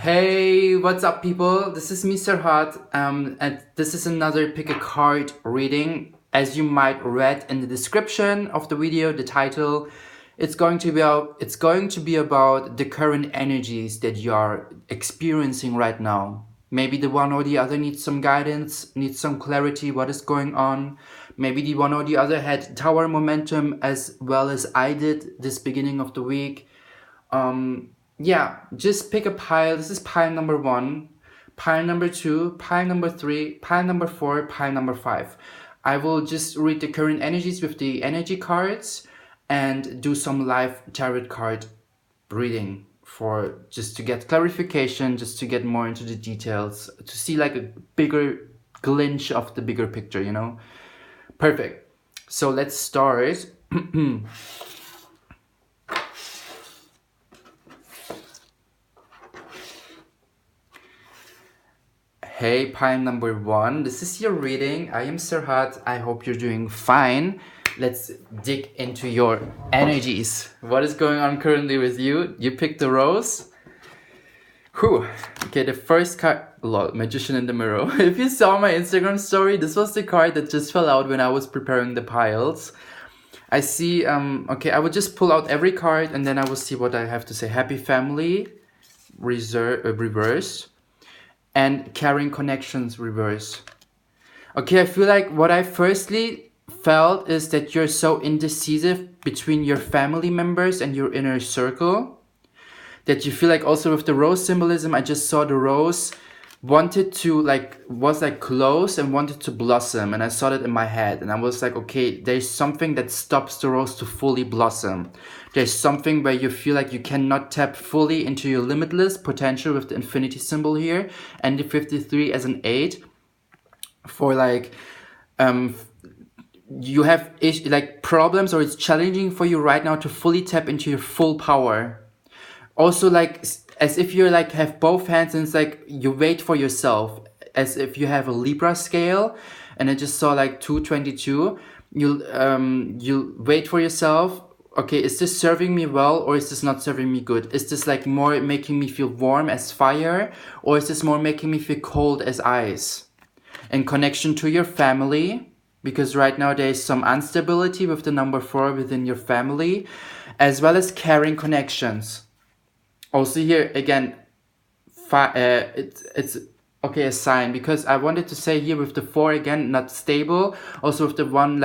Hey, what's up, people? This is me, Serhat, and this is another pick a card reading. As you might read in the description of the video, the title, it's going to be about the current energies that you are experiencing right now. Maybe the one or the other needs some guidance, needs some clarity, what is going on. Maybe the one or the other had tower momentum as well as I did this beginning of the week. Yeah, just pick a pile. This is pile number 1, pile number 2, pile number 3, pile number 4, pile number 5. I will just read the current energies with the energy cards and do some live tarot card reading for just to get clarification, just to get more into the details, to see like a bigger glimpse of the bigger picture, you know? Perfect. So let's start. Hey, pile number 1, this is your reading. I am Serhat. I hope you're doing fine. Let's dig into your energies. What is going on currently with you? You picked the rose. Whew. Okay, the first card, lol, Magician in the Mirror. If you saw my Instagram story, this was the card that just fell out when I was preparing the piles. I see, okay, I will just pull out every card and then I will see what I have to say. Happy Family, reverse. And Carrying Connections, reverse. Okay, I feel like what I firstly felt is that you're so indecisive between your family members and your inner circle. That you feel like also with the rose symbolism, I just saw the rose wanted to was close and wanted to blossom, and I saw that in my head and I was like, okay, there's something that stops the rose to fully blossom. There's something where you feel like you cannot tap fully into your limitless potential with the infinity symbol here and the 53 as an 8 for you have problems, or it's challenging for you right now to fully tap into your full power. Also as if you're have both hands and it's like you wait for yourself, as if you have a Libra scale and I just saw 222. You'll wait for yourself. Okay, is this serving me well or is this not serving me good? Is this more making me feel warm as fire, or is this more making me feel cold as ice? In connection to your family, because right now there is some instability with the number 4 within your family, as well as carrying connections. Also here again, it's okay, a sign, because I wanted to say here with the 4 again, not stable. Also with the 1,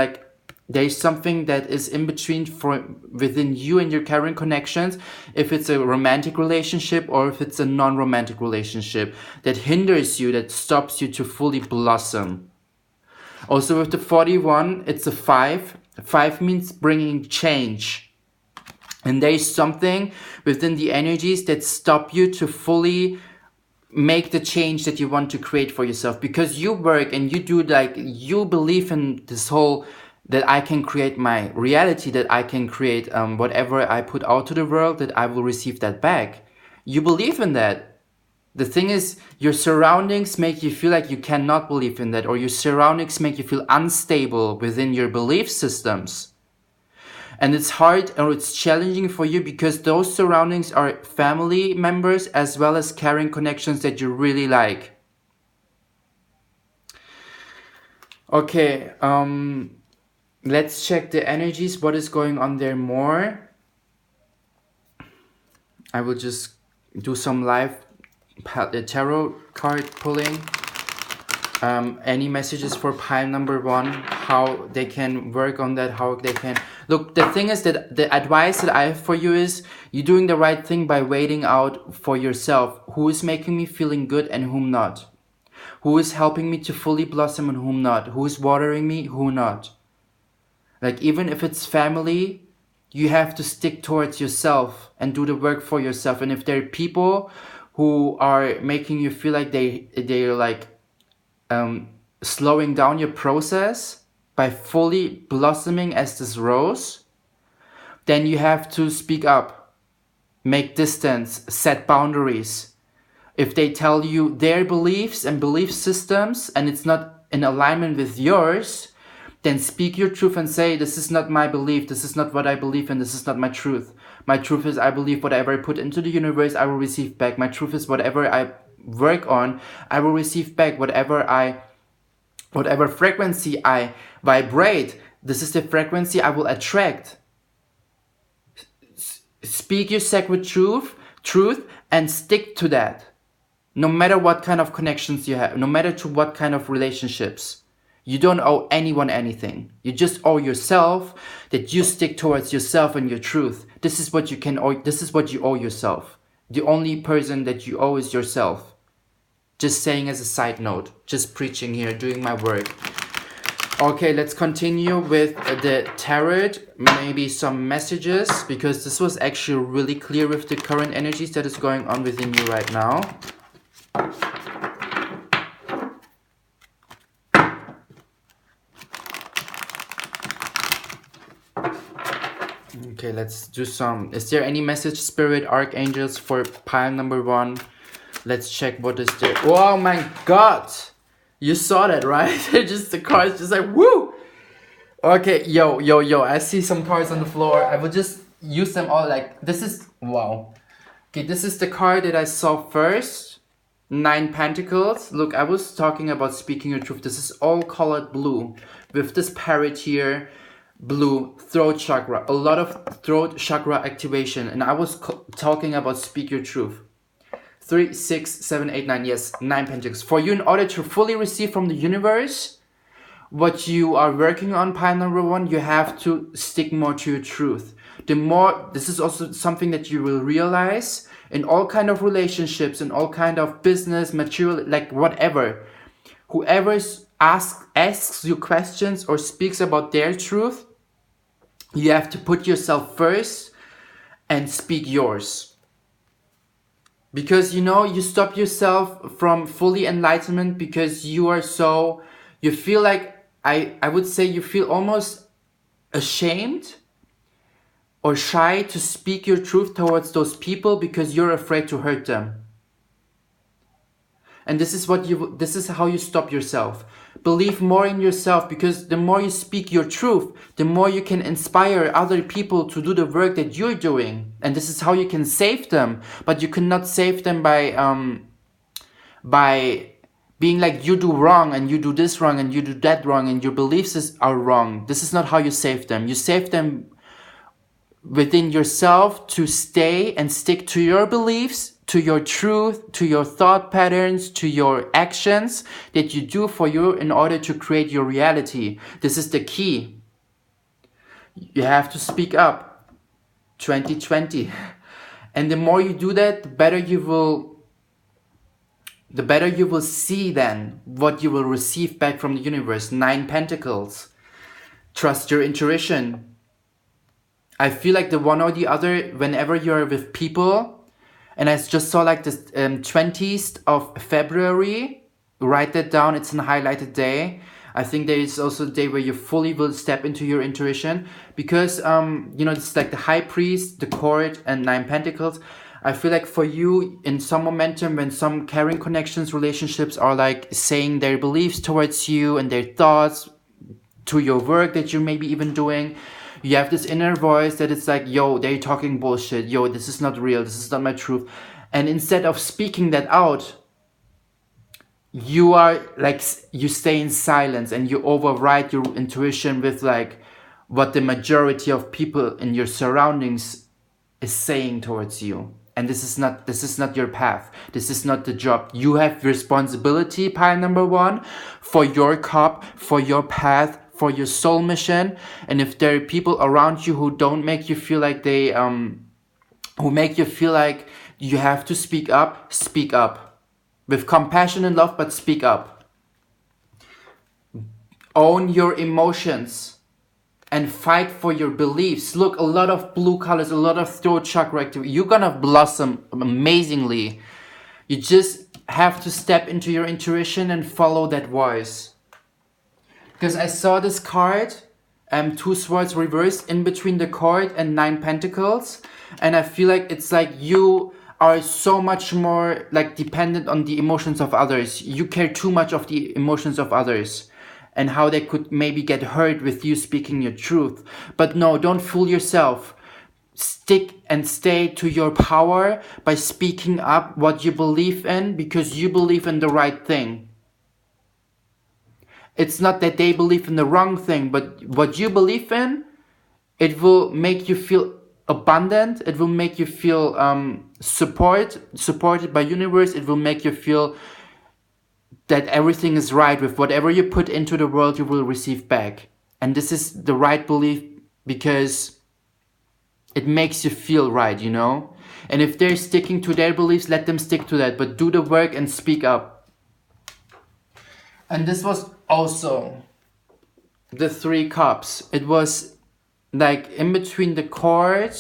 there's something that is in between within you and your carrying connections, if it's a romantic relationship or if it's a non-romantic relationship that hinders you, that stops you to fully blossom. Also with the 41, it's a 5. 5 means bringing change. And there is something within the energies that stop you to fully make the change that you want to create for yourself. Because you work and you do you believe in this whole, that I can create my reality, that I can create whatever I put out to the world, that I will receive that back. You believe in that. The thing is, your surroundings make you feel like you cannot believe in that, or your surroundings make you feel unstable within your belief systems. And it's hard, or it's challenging for you because those surroundings are family members as well as carrying connections that you really like. Okay, let's check the energies. What is going on there more? I will just do some live tarot card pulling. Any messages for pile number 1, how they can work on that, how they can look. The thing is that the advice that I have for you is you're doing the right thing by waiting out for yourself who is making me feeling good and whom not, who is helping me to fully blossom and whom not, who is watering me, who not. Even if it's family, you have to stick towards yourself and do the work for yourself. And if there are people who are making you feel like they're slowing down your process by fully blossoming as this rose, then you have to speak up, make distance, set boundaries. If they tell you their beliefs and belief systems and it's not in alignment with yours, then speak your truth and say, this is not my belief, this is not what I believe in, this is not my truth. My truth is I believe whatever I put into the universe, I will receive back. My truth is whatever I work on, I will receive back. Whatever frequency I vibrate, this is the frequency I will attract. Speak your sacred truth and stick to that. No matter what kind of connections you have, no matter to what kind of relationships. You don't owe anyone anything. You just owe yourself that you stick towards yourself and your truth. This is what you owe yourself. The only person that you owe is yourself. Just saying as a side note, just preaching here, doing my work. Okay, let's continue with the tarot, maybe some messages, because this was actually really clear with the current energies that is going on within you right now. Okay, let's do some. Is there any message, spirit, archangels for pile number 1? Let's check what is there. Oh my god! You saw that, right? Just the cards just like, woo! Okay, yo, I see some cards on the floor. I will just use them all like, this is, wow. Okay, this is the card that I saw first. 9 Pentacles. Look, I was talking about speaking your truth. This is all colored blue. With this parrot here, blue, throat chakra. A lot of throat chakra activation. And I was talking about speak your truth. 3, 6, 7, 8, 9. Yes, 9 Pentacles. For you, in order to fully receive from the universe what you are working on, pile number 1, you have to stick more to your truth. The more, this is also something that you will realize in all kind of relationships, in all kind of business, material, like whatever. Whoever asks you questions or speaks about their truth, you have to put yourself first and speak yours. Because, you know, you stop yourself from fully enlightenment because you are so, you feel like, I would say you feel almost ashamed or shy to speak your truth towards those people because you're afraid to hurt them. And this is how you stop yourself. Believe more in yourself, because the more you speak your truth, the more you can inspire other people to do the work that you're doing. And this is how you can save them. But you cannot save them by being like, you do wrong and you do this wrong and you do that wrong and your beliefs are wrong. This is not how you save them. You save them within yourself to stay and stick to your beliefs, to your truth, to your thought patterns, to your actions that you do for you in order to create your reality. This is the key. You have to speak up. 2020. And the more you do that, the better you will see then what you will receive back from the universe. 9 Pentacles. Trust your intuition. I feel like the one or the other, whenever you're with people, and I just saw like this 20th of February, write that down, it's a highlighted day. I think there is also a day where you fully will step into your intuition, because, you know, it's like the High Priest, the Court, and 9 Pentacles. I feel like for you, in some momentum, when some caring connections, relationships are like saying their beliefs towards you and their thoughts to your work that you may be even doing, you have this inner voice that it's like, yo, they're talking bullshit. Yo, this is not real. This is not my truth. And instead of speaking that out, you are like, you stay in silence and you override your intuition with like what the majority of people in your surroundings is saying towards you. And this is not your path. This is not the job. You have responsibility, pile number 1, for your cup, for your path, for your soul mission. And if there are people around you who don't make you feel like who make you feel like you have to speak up, speak up. With compassion and love, but speak up. Own your emotions and fight for your beliefs. Look, a lot of blue colors, a lot of throat chakra activity. You're gonna blossom amazingly. You just have to step into your intuition and follow that voice. Because I saw this card, 2 swords reversed in between the Court and 9 Pentacles. And I feel like it's like you are so much more like dependent on the emotions of others. You care too much of the emotions of others and how they could maybe get hurt with you speaking your truth. But no, don't fool yourself. stick and stay to your power by speaking up what you believe in, because you believe in the right thing. It's not that they believe in the wrong thing, but what you believe in, it will make you feel abundant. It will make you feel supported by universe. It will make you feel that everything is right. With whatever you put into the world, you will receive back. And this is the right belief, because it makes you feel right, you know? And if they're sticking to their beliefs, let them stick to that, but do the work and speak up. And this was also the 3 cups. It was like in between the cord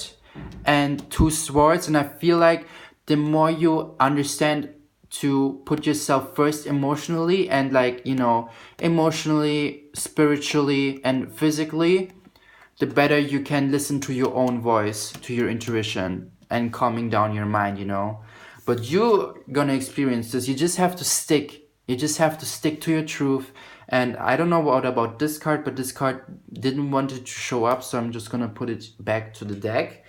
and 2 swords. And I feel like the more you understand to put yourself first emotionally, and like, you know, emotionally, spiritually, and physically, the better you can listen to your own voice, to your intuition, and calming down your mind, you know. But you're gonna experience this. You just have to stick. You just have to stick to your truth. And I don't know what about this card, but this card didn't want it to show up, so I'm just gonna put it back to the deck.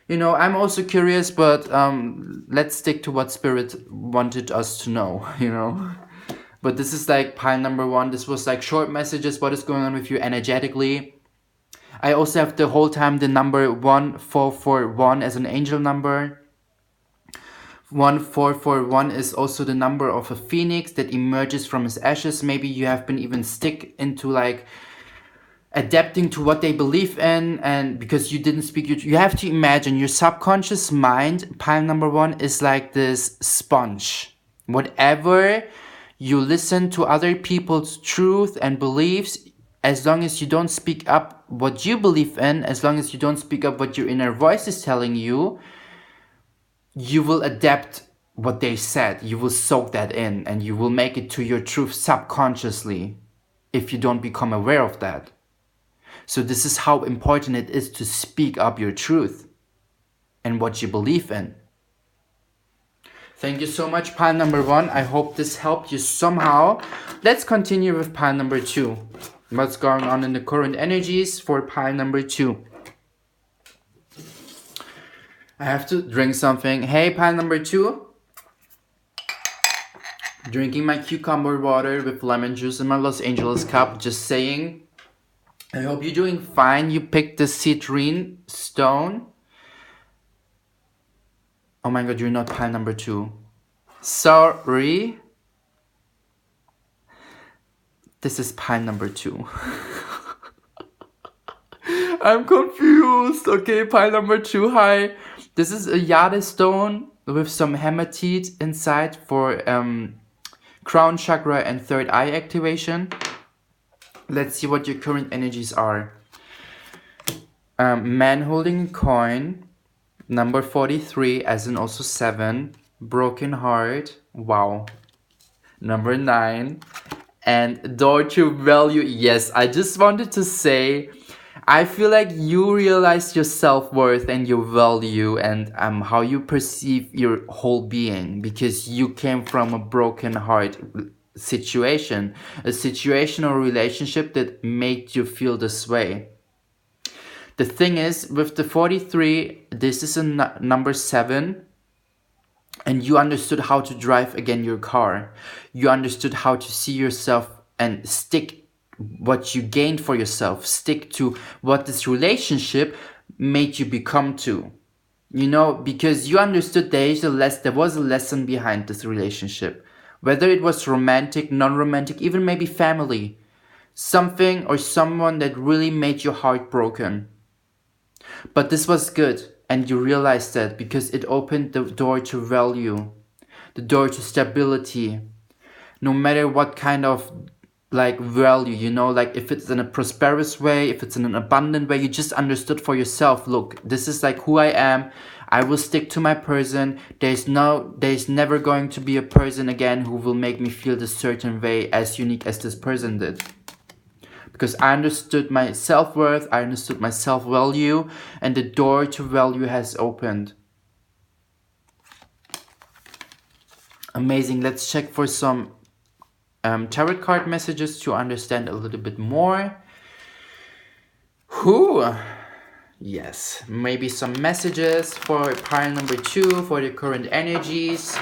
You know, I'm also curious, but let's stick to what Spirit wanted us to know, you know. But this is like pile number 1. This was like short messages, what is going on with you energetically. I also have the whole time the number 1441 as an angel number. 1441 is also the number of a phoenix that emerges from his ashes. Maybe you have been even stick into like adapting to what they believe in, and because you didn't speak, you have to imagine your subconscious mind, pile number 1, is like this sponge. Whatever you listen to other people's truth and beliefs, as long as you don't speak up what you believe in, as long as you don't speak up what your inner voice is telling you, you will adapt what they said. You will soak that in, and you will make it to your truth subconsciously if you don't become aware of that. So this is how important it is to speak up your truth and what you believe in. Thank you so much, pile number 1. I hope this helped you somehow. Let's continue with pile number 2. What's going on in the current energies for pile number 2? I have to drink something. Hey, pile number 2. Drinking my cucumber water with lemon juice in my Los Angeles cup. Just saying. I hope you're doing fine. You picked the citrine stone. Oh my god, you're not pile number 2. Sorry. This is pile number 2. I'm confused. Okay, pile number 2. Hi. This is a Jade stone with some hematite inside for crown chakra and third eye activation. Let's see what your current energies are. Man holding a coin. Number 43, as in also 7. Broken heart. Wow. Number 9. And door to value. Yes, I just wanted to say, I feel like you realize your self-worth and your value, and how you perceive your whole being, because you came from a broken heart situation, a situation or relationship that made you feel this way. The thing is, with the 43, this is a number 7, and you understood how to drive again your car. You understood how to see yourself and stick what you gained for yourself, stick to what this relationship made you become to. You know, because you understood there was a lesson behind this relationship. Whether it was romantic, non-romantic, even maybe family. Something or someone that really made your heart broken. But this was good, and you realized that because it opened the door to value, the door to stability. No matter what kind of like value, you know, like if it's in a prosperous way, if it's in an abundant way, you just understood for yourself, look, this is like who I am. I will stick to my person. There's never going to be a person again who will make me feel this certain way as unique as this person did. Because I understood my self-worth, I understood my self-value, and the door to value has opened. Amazing. Let's check for some tarot card messages to understand a little bit more. Whew. Yes, maybe some messages for pile number 2 for the current energies.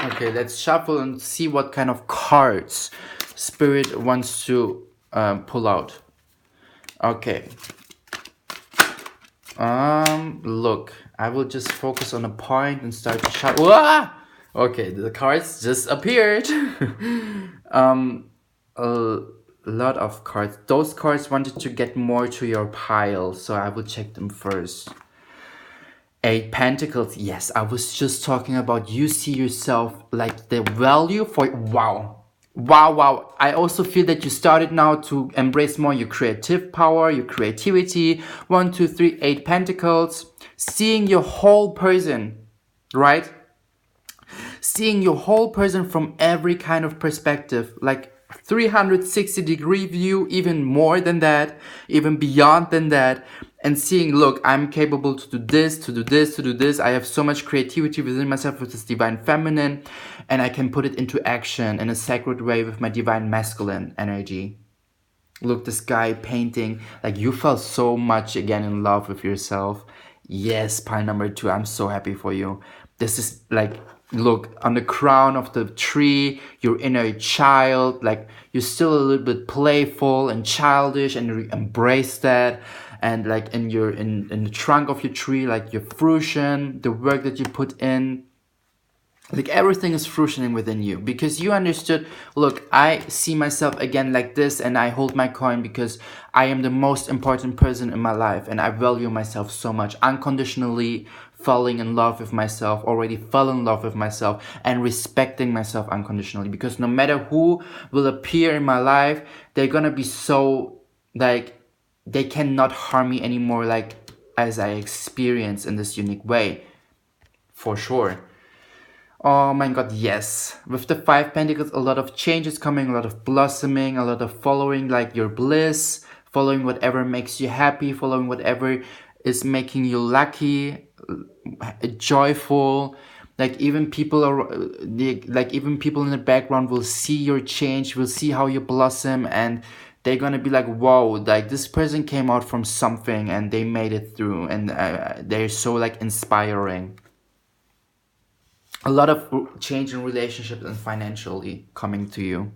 Okay, let's shuffle and see what kind of cards Spirit wants to pull out. Okay. Look, I will just focus on a point and start to shuffle. Okay, the cards just appeared. A lot of cards. Those cards wanted to get more to your pile, so I will check them first. 8 Pentacles. Yes, I was just talking about you see yourself like the value for wow. Wow. I also feel that you started now to embrace more your creative power, your creativity. 1, 2, 3, 8 Pentacles. Seeing your whole person, right? Seeing your whole person from every kind of perspective, like 360-degree view, even more than that, even beyond than that, and seeing, look, I'm capable to do this, to do this, to do this. I have so much creativity within myself with this divine feminine, and I can put it into action in a sacred way with my divine masculine energy. Look, this guy painting, like you felt so much again in love with yourself. Yes, pile number 2, I'm so happy for you. This is like, look, on the crown of the tree, your inner child, like you're still a little bit playful and childish, and you embrace that. And like in the trunk of your tree, like your fruition, the work that you put in, like everything is fruitioning within you because you understood, look, I see myself again like this, and I hold my coin because I am the most important person in my life, and I value myself so much, unconditionally falling in love with myself, already fell in love with myself, and respecting myself unconditionally, because no matter who will appear in my life, they're gonna be so like they cannot harm me anymore, like as I experience in this unique way, for sure. Oh my god, yes. With the 5 Pentacles, a lot of changes coming, a lot of blossoming, a lot of following like your bliss, following whatever makes you happy, following whatever is making you lucky, joyful. Like even people are, like even people in the background will see your change, will see how you blossom, and they're gonna be like, whoa, like this person came out from something and they made it through, and they're so like inspiring. A lot of change in relationships and financially coming to you.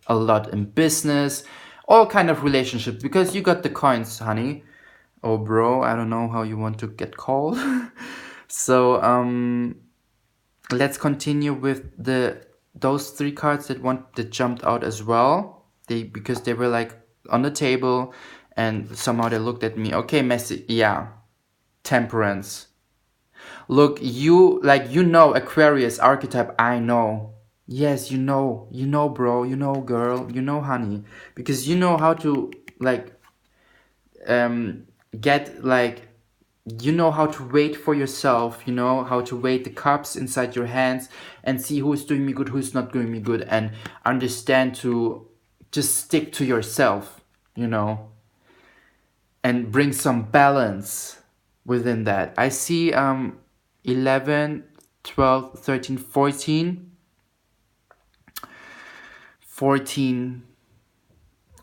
A lot in business, all kind of relationships, because you got the coins, honey. Oh, bro, I don't know how you want to get called. So, let's continue with those 3 cards that jumped out as well. Because they were like on the table, and somehow they looked at me. Okay, messy, yeah, Temperance. Look, you Aquarius archetype, I know. Yes, bro, girl, honey. Because you know how to, like, get, like, you know how to wait for yourself, you know how to weigh the cups inside your hands and see who's doing me good, who's not doing me good, and understand to just stick to yourself, and bring some balance within that. I see 11, 12, 13, 14. 14.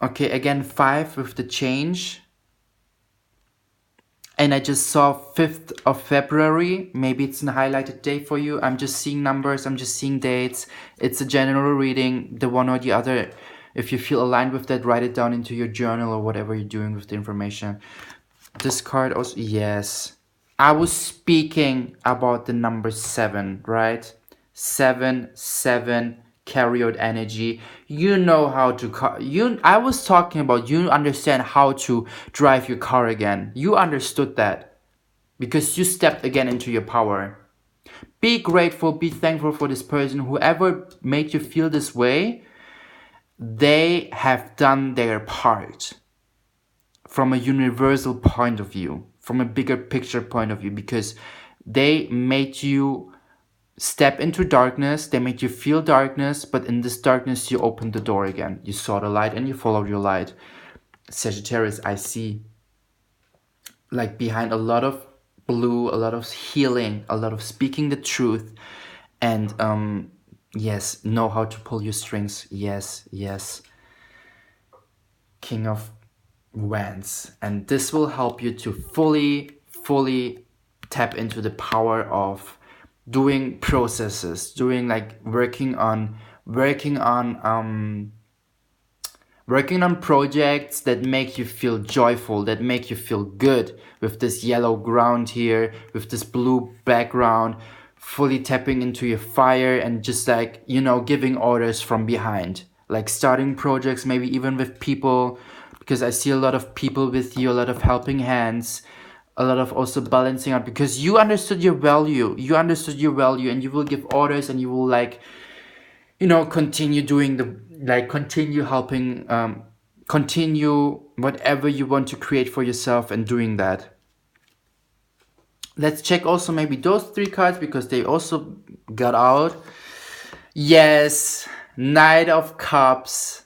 Okay, again 5 with the change. And I just saw 5th of February. Maybe it's a highlighted day for you. I'm just seeing numbers. I'm just seeing dates. It's a general reading, the one or the other. If you feel aligned with that, write it down into your journal or whatever you're doing with the information. This card also, yes. I was speaking about the number 7, right? 7, 7, carry out energy. You know how to I was talking about you understand how to drive your car again. You understood that because you stepped again into your power. Be grateful, be thankful for this person. Whoever made you feel this way, they have done their part from a universal point of view, from a bigger picture point of view, because they made you step into darkness, they made you feel darkness, but in this darkness you opened the door again. You saw the light and you followed your light. Sagittarius, I see like behind a lot of blue, a lot of healing, a lot of speaking the truth, and yes, know how to pull your strings. Yes, yes. King of Wands, and this will help you to fully tap into the power of doing processes, doing like working on projects that make you feel joyful, that make you feel good, with this yellow ground here, with this blue background, fully tapping into your fire, and just like, you know, giving orders from behind, like starting projects, maybe even with people, because I see a lot of people with you, a lot of helping hands, a lot of also balancing out, because you understood your value, and you will give orders, and you will like, you know, continue doing the, like, continue helping, continue whatever you want to create for yourself and doing that. Let's check also maybe those 3 cards, because they also got out. Yes, Knight of Cups.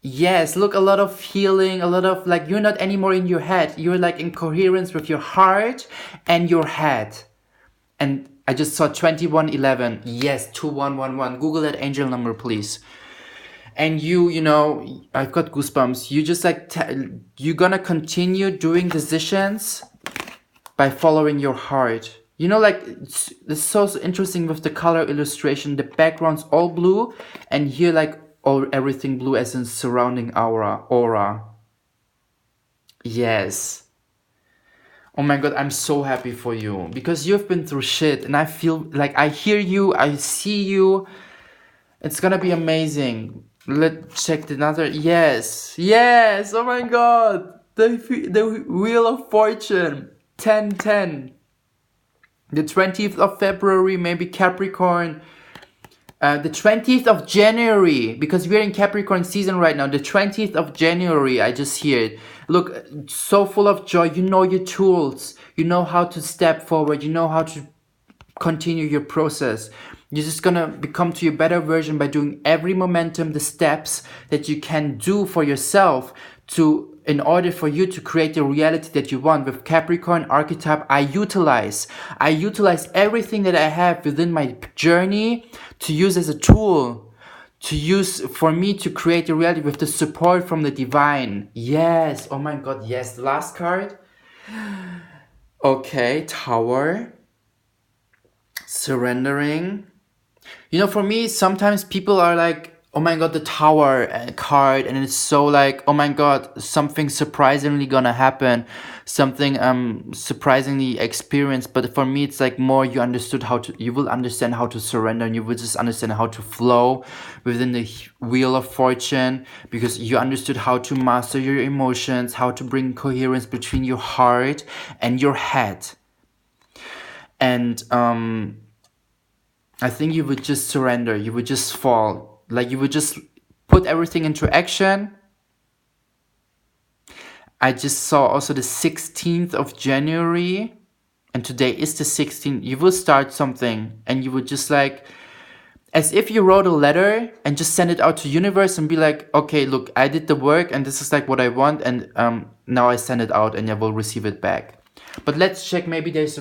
Yes, look, a lot of healing, a lot of like, you're not anymore in your head. You're like in coherence with your heart and your head. And I just saw 2111. Yes, 2111. Google that angel number, please. And you know, I've got goosebumps. You just like, you're gonna continue doing decisions by following your heart. You know, like, it's so interesting with the color illustration. The background's all blue, and here like all everything blue as in surrounding aura. Yes. Oh my god, I'm so happy for you, because you've been through shit, and I feel like I hear you, I see you. It's gonna be amazing. Let's check another. Yes, yes. Oh my god, the Wheel of Fortune, 1010. The 20th of February, maybe Capricorn. The 20th of January, because we're in Capricorn season right now. The 20th of January, I just hear it. Look, so full of joy. You know your tools. You know how to step forward. You know how to continue your process. You're just gonna become to your better version by doing every momentum, the steps that you can do for yourself in order for you to create the reality that you want. With Capricorn archetype, I utilize everything that I have within my journey to use as a tool, to use for me to create a reality with the support from the divine. Yes, oh my god, yes. The last card. Okay, Tower. Surrendering. You know, for me, sometimes people are like, oh my god, the Tower card, and it's so like, oh my god, something surprisingly gonna happen, something surprisingly experienced. But for me, it's like more, you will understand how to surrender, and you will just understand how to flow within the Wheel of Fortune, because you understood how to master your emotions, how to bring coherence between your heart and your head. And I think you would just surrender, you would just fall, like you would just put everything into action. I just saw also the 16th of January, and today is the 16th. You will start something, and you would just like, as if you wrote a letter and just send it out to universe and be like, okay, look, I did the work, and this is like what I want, and now I send it out, and I will receive it back. But let's check, maybe there's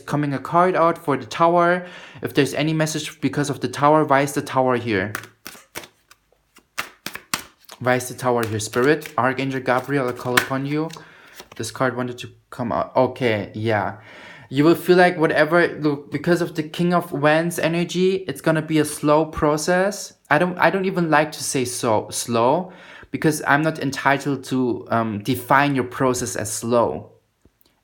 coming a card out for the Tower. If there's any message because of the Tower, why is the Tower here? Why is the Tower here? Spirit, Archangel Gabriel, I call upon you. This card wanted to come out. Okay, yeah. You will feel like whatever, look, because of the King of Wands energy, it's gonna be a slow process. I don't even like to say so slow, because I'm not entitled to define your process as slow.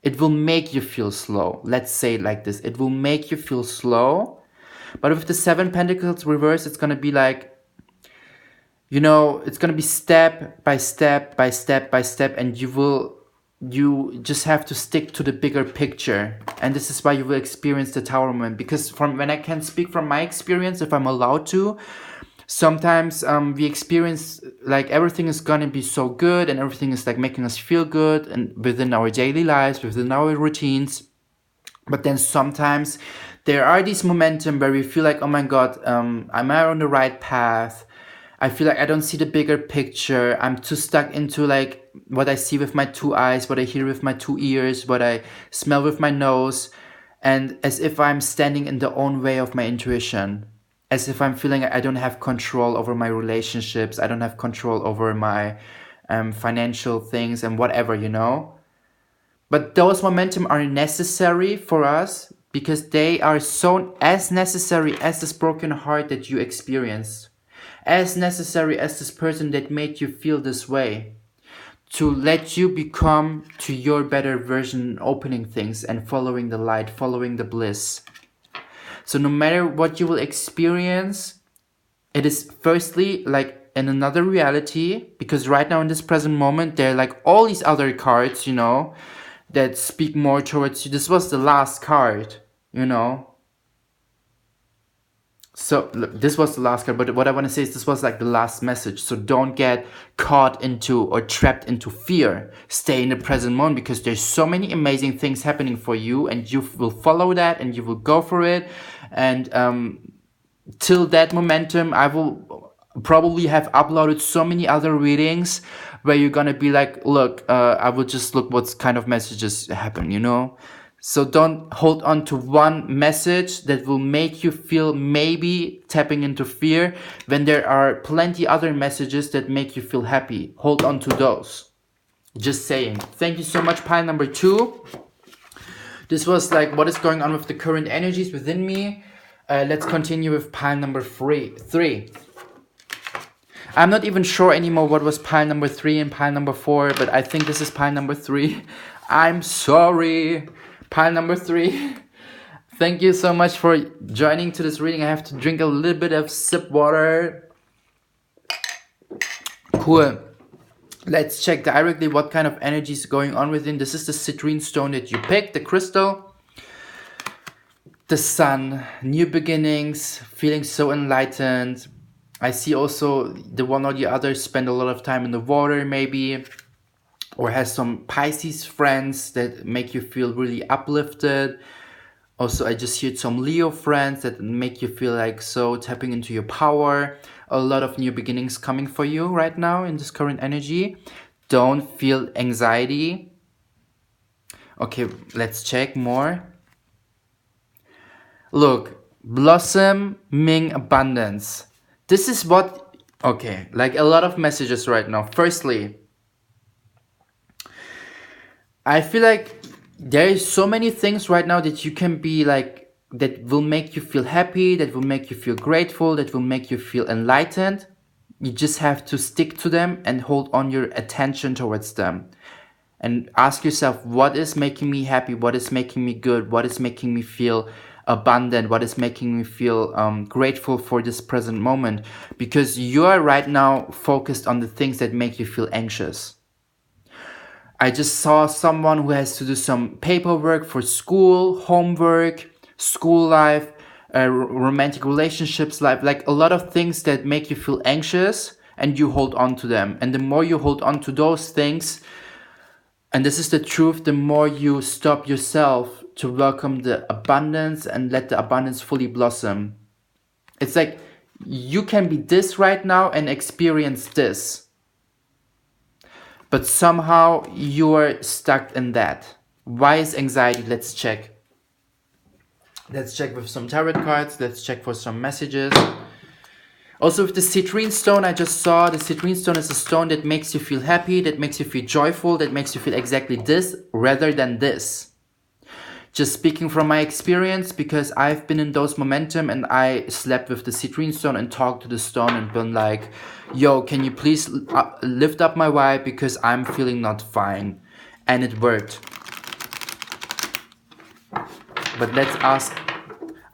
It will make you feel slow. Let's say it like this. It will make you feel slow. But with the 7 Pentacles reverse, it's going to be like, you know, it's going to be step by step by step by step. And you just have to stick to the bigger picture. And this is why you will experience the Tower moment. Because when I can speak from my experience, if I'm allowed to, sometimes we experience like everything is gonna be so good, and everything is like making us feel good, and within our daily lives, within our routines. But then sometimes there are these momentum where we feel like, oh my god, am I on the right path? I feel like I don't see the bigger picture. I'm too stuck into like what I see with my two eyes, what I hear with my two ears, what I smell with my nose, and as if I'm standing in the own way of my intuition. As if I'm feeling I don't have control over my relationships, I don't have control over my financial things and whatever, you know? But those momentum are necessary for us because they are so as necessary as this broken heart that you experience, as necessary as this person that made you feel this way, to let you become to your better version, opening things and following the light, following the bliss. So no matter what you will experience, it is firstly like in another reality, because right now in this present moment, there are like all these other cards, you know, that speak more towards you. This was the last card, you know. So look, this was the last card, but what I want to say is this was like the last message. So don't get caught into or trapped into fear. Stay in the present moment because there's so many amazing things happening for you, and you will follow that and you will go for it. And till that momentum, I will probably have uploaded so many other readings where you're gonna be like, look, I will just look what kind of messages happen, you know. So don't hold on to one message that will make you feel maybe tapping into fear when there are plenty other messages that make you feel happy. Hold on to those. Just saying. Thank you so much, pile number 2. This was like what is going on with the current energies within me. Let's continue with pile number 3. I'm not even sure anymore what was pile number 3 and pile number 4, but I think this is pile number 3. I'm sorry. Pile number 3. Thank you so much for joining to this reading. I have to drink a little bit of sip water. Cool. Let's check directly what kind of energy is going on within. This is the citrine stone that you picked, the crystal. The sun, new beginnings, feeling so enlightened. I see also the one or the other spend a lot of time in the water maybe, or has some Pisces friends that make you feel really uplifted. Also, I just heard some Leo friends that make you feel like so tapping into your power. A lot of new beginnings coming for you right now in this current energy. Don't feel anxiety. Okay, let's check more. Look, blossoming abundance. This is what, okay, like a lot of messages right now. Firstly, I feel like there is so many things right now that you can be like, that will make you feel happy, that will make you feel grateful, that will make you feel enlightened. You just have to stick to them and hold on your attention towards them. And ask yourself, what is making me happy? What is making me good? What is making me feel abundant? What is making me feel grateful for this present moment? Because you are right now focused on the things that make you feel anxious. I just saw someone who has to do some paperwork for school, homework, school life, romantic relationships life, like a lot of things that make you feel anxious, and you hold on to them. And the more you hold on to those things, and this is the truth, the more you stop yourself to welcome the abundance and let the abundance fully blossom. It's like you can be this right now and experience this, but somehow you are stuck in that. Why is anxiety? Let's check. Let's check with some tarot cards. Let's check for some messages. Also with the citrine stone, I just saw the citrine stone is a stone that makes you feel happy, that makes you feel joyful, that makes you feel exactly this rather than this. Just speaking from my experience, because I've been in those momentum and I slept with the citrine stone and talked to the stone and been like, yo, can you please lift up my vibe because I'm feeling not fine. And it worked. But let's ask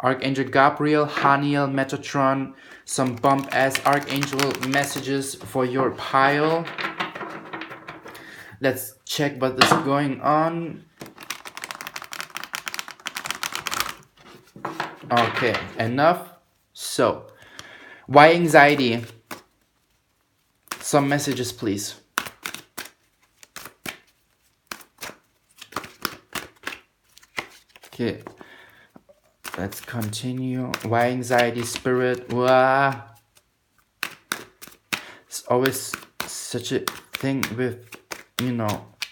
Archangel Gabriel, Haniel, Metatron, some bump-ass Archangel messages for your pile. Let's check what is going on. Okay, enough. So, why anxiety? Some messages, please. Okay, let's continue. Why anxiety, spirit? Wah. It's always such a thing with,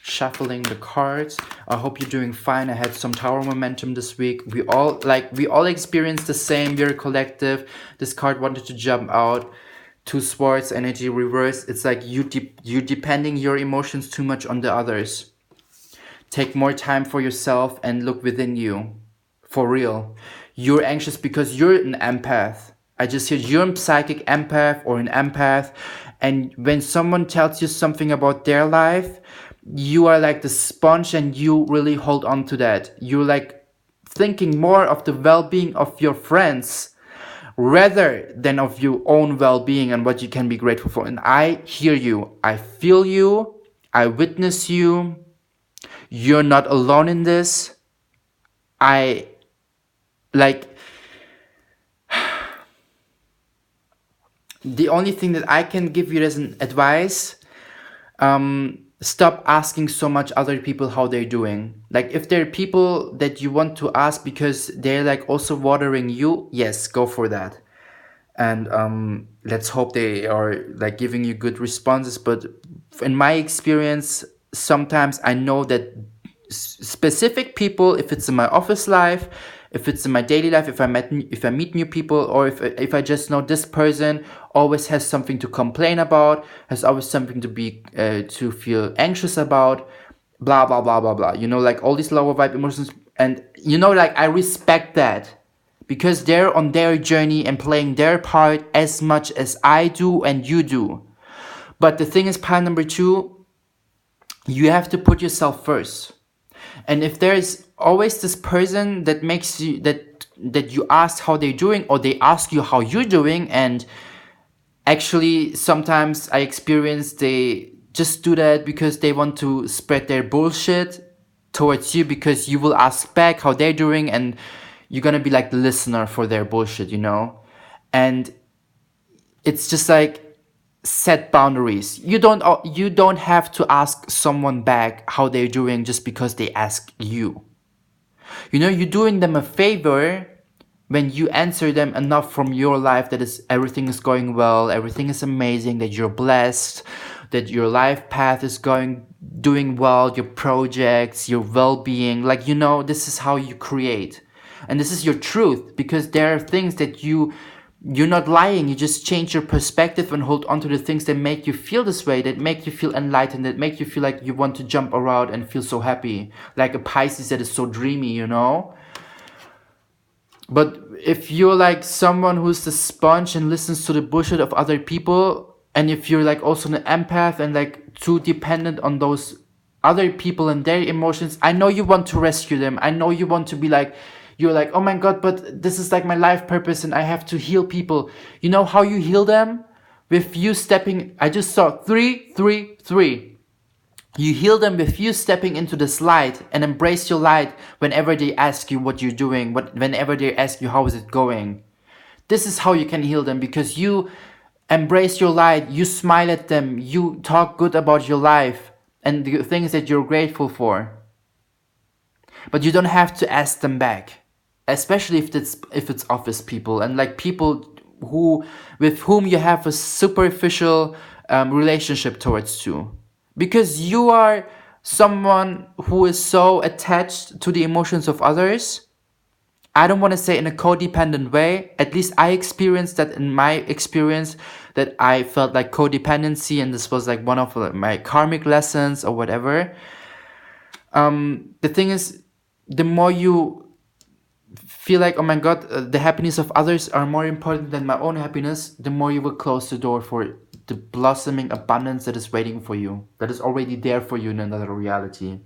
shuffling the cards. I hope you're doing fine. I had some tower momentum this week. We all experienced the same. We're a collective. This card wanted to jump out. Two swords, energy reverse. It's like you depending your emotions too much on the others. Take more time for yourself and look within you. For real. You're anxious because you're an empath. I just hear you're a psychic empath or an empath. And when someone tells you something about their life, you are like the sponge and you really hold on to that. You're like thinking more of the well-being of your friends rather than of your own well-being and what you can be grateful for. And I hear you. I feel you. I witness you. You're not alone in this. The only thing that I can give you as an advice, stop asking so much other people how they're doing. Like if there are people that you want to ask because they're like also watering you, yes, go for that. And let's hope they are like giving you good responses. But in my experience, sometimes I know that specific people, if it's in my office life, if it's in my daily life, if I meet new people, or if I just know this person always has something to complain about, has always something to feel anxious about, blah blah blah blah blah. Like all these lower vibe emotions, and like I respect that because they're on their journey and playing their part as much as I do and you do. But the thing is, part number 2, you have to put yourself first. And if there's always this person that makes you that you ask how they're doing, or they ask you how you're doing, and actually sometimes I experience they just do that because they want to spread their bullshit towards you, because you will ask back how they're doing and you're gonna be like the listener for their bullshit, and it's just like, set boundaries. You don't have to ask someone back how they're doing just because they ask you. You're doing them a favor when you answer them enough from your life that everything is going well, everything is amazing, that you're blessed, that your life path is doing well, your projects, your well-being. Like, this is how you create. And this is your truth, because there are things that you're not lying. You just change your perspective and hold on to the things that make you feel this way, that make you feel enlightened, that make you feel like you want to jump around and feel so happy. Like a Pisces that is so dreamy, But if you're like someone who's the sponge and listens to the bullshit of other people, and if you're like also an empath and like too dependent on those other people and their emotions, I know you want to rescue them. I know you want to be like, you're like, oh my God, but this is like my life purpose and I have to heal people. You know how you heal them? With you stepping, I just saw 3, 3, 3. You heal them with you stepping into this light and embrace your light whenever they ask you what you're doing, whenever they ask you how is it going. This is how you can heal them, because you embrace your light, you smile at them, you talk good about your life and the things that you're grateful for. But you don't have to ask them back. Especially if it's office people and like people with whom you have a superficial relationship towards too, because you are someone who is so attached to the emotions of others. I don't want to say in a codependent way. At least I experienced that in my experience, that I felt like codependency, and this was like one of my karmic lessons or whatever. The thing is, the more you feel like, oh my God, the happiness of others are more important than my own happiness, the more you will close the door for the blossoming abundance that is waiting for you, that is already there for you in another reality.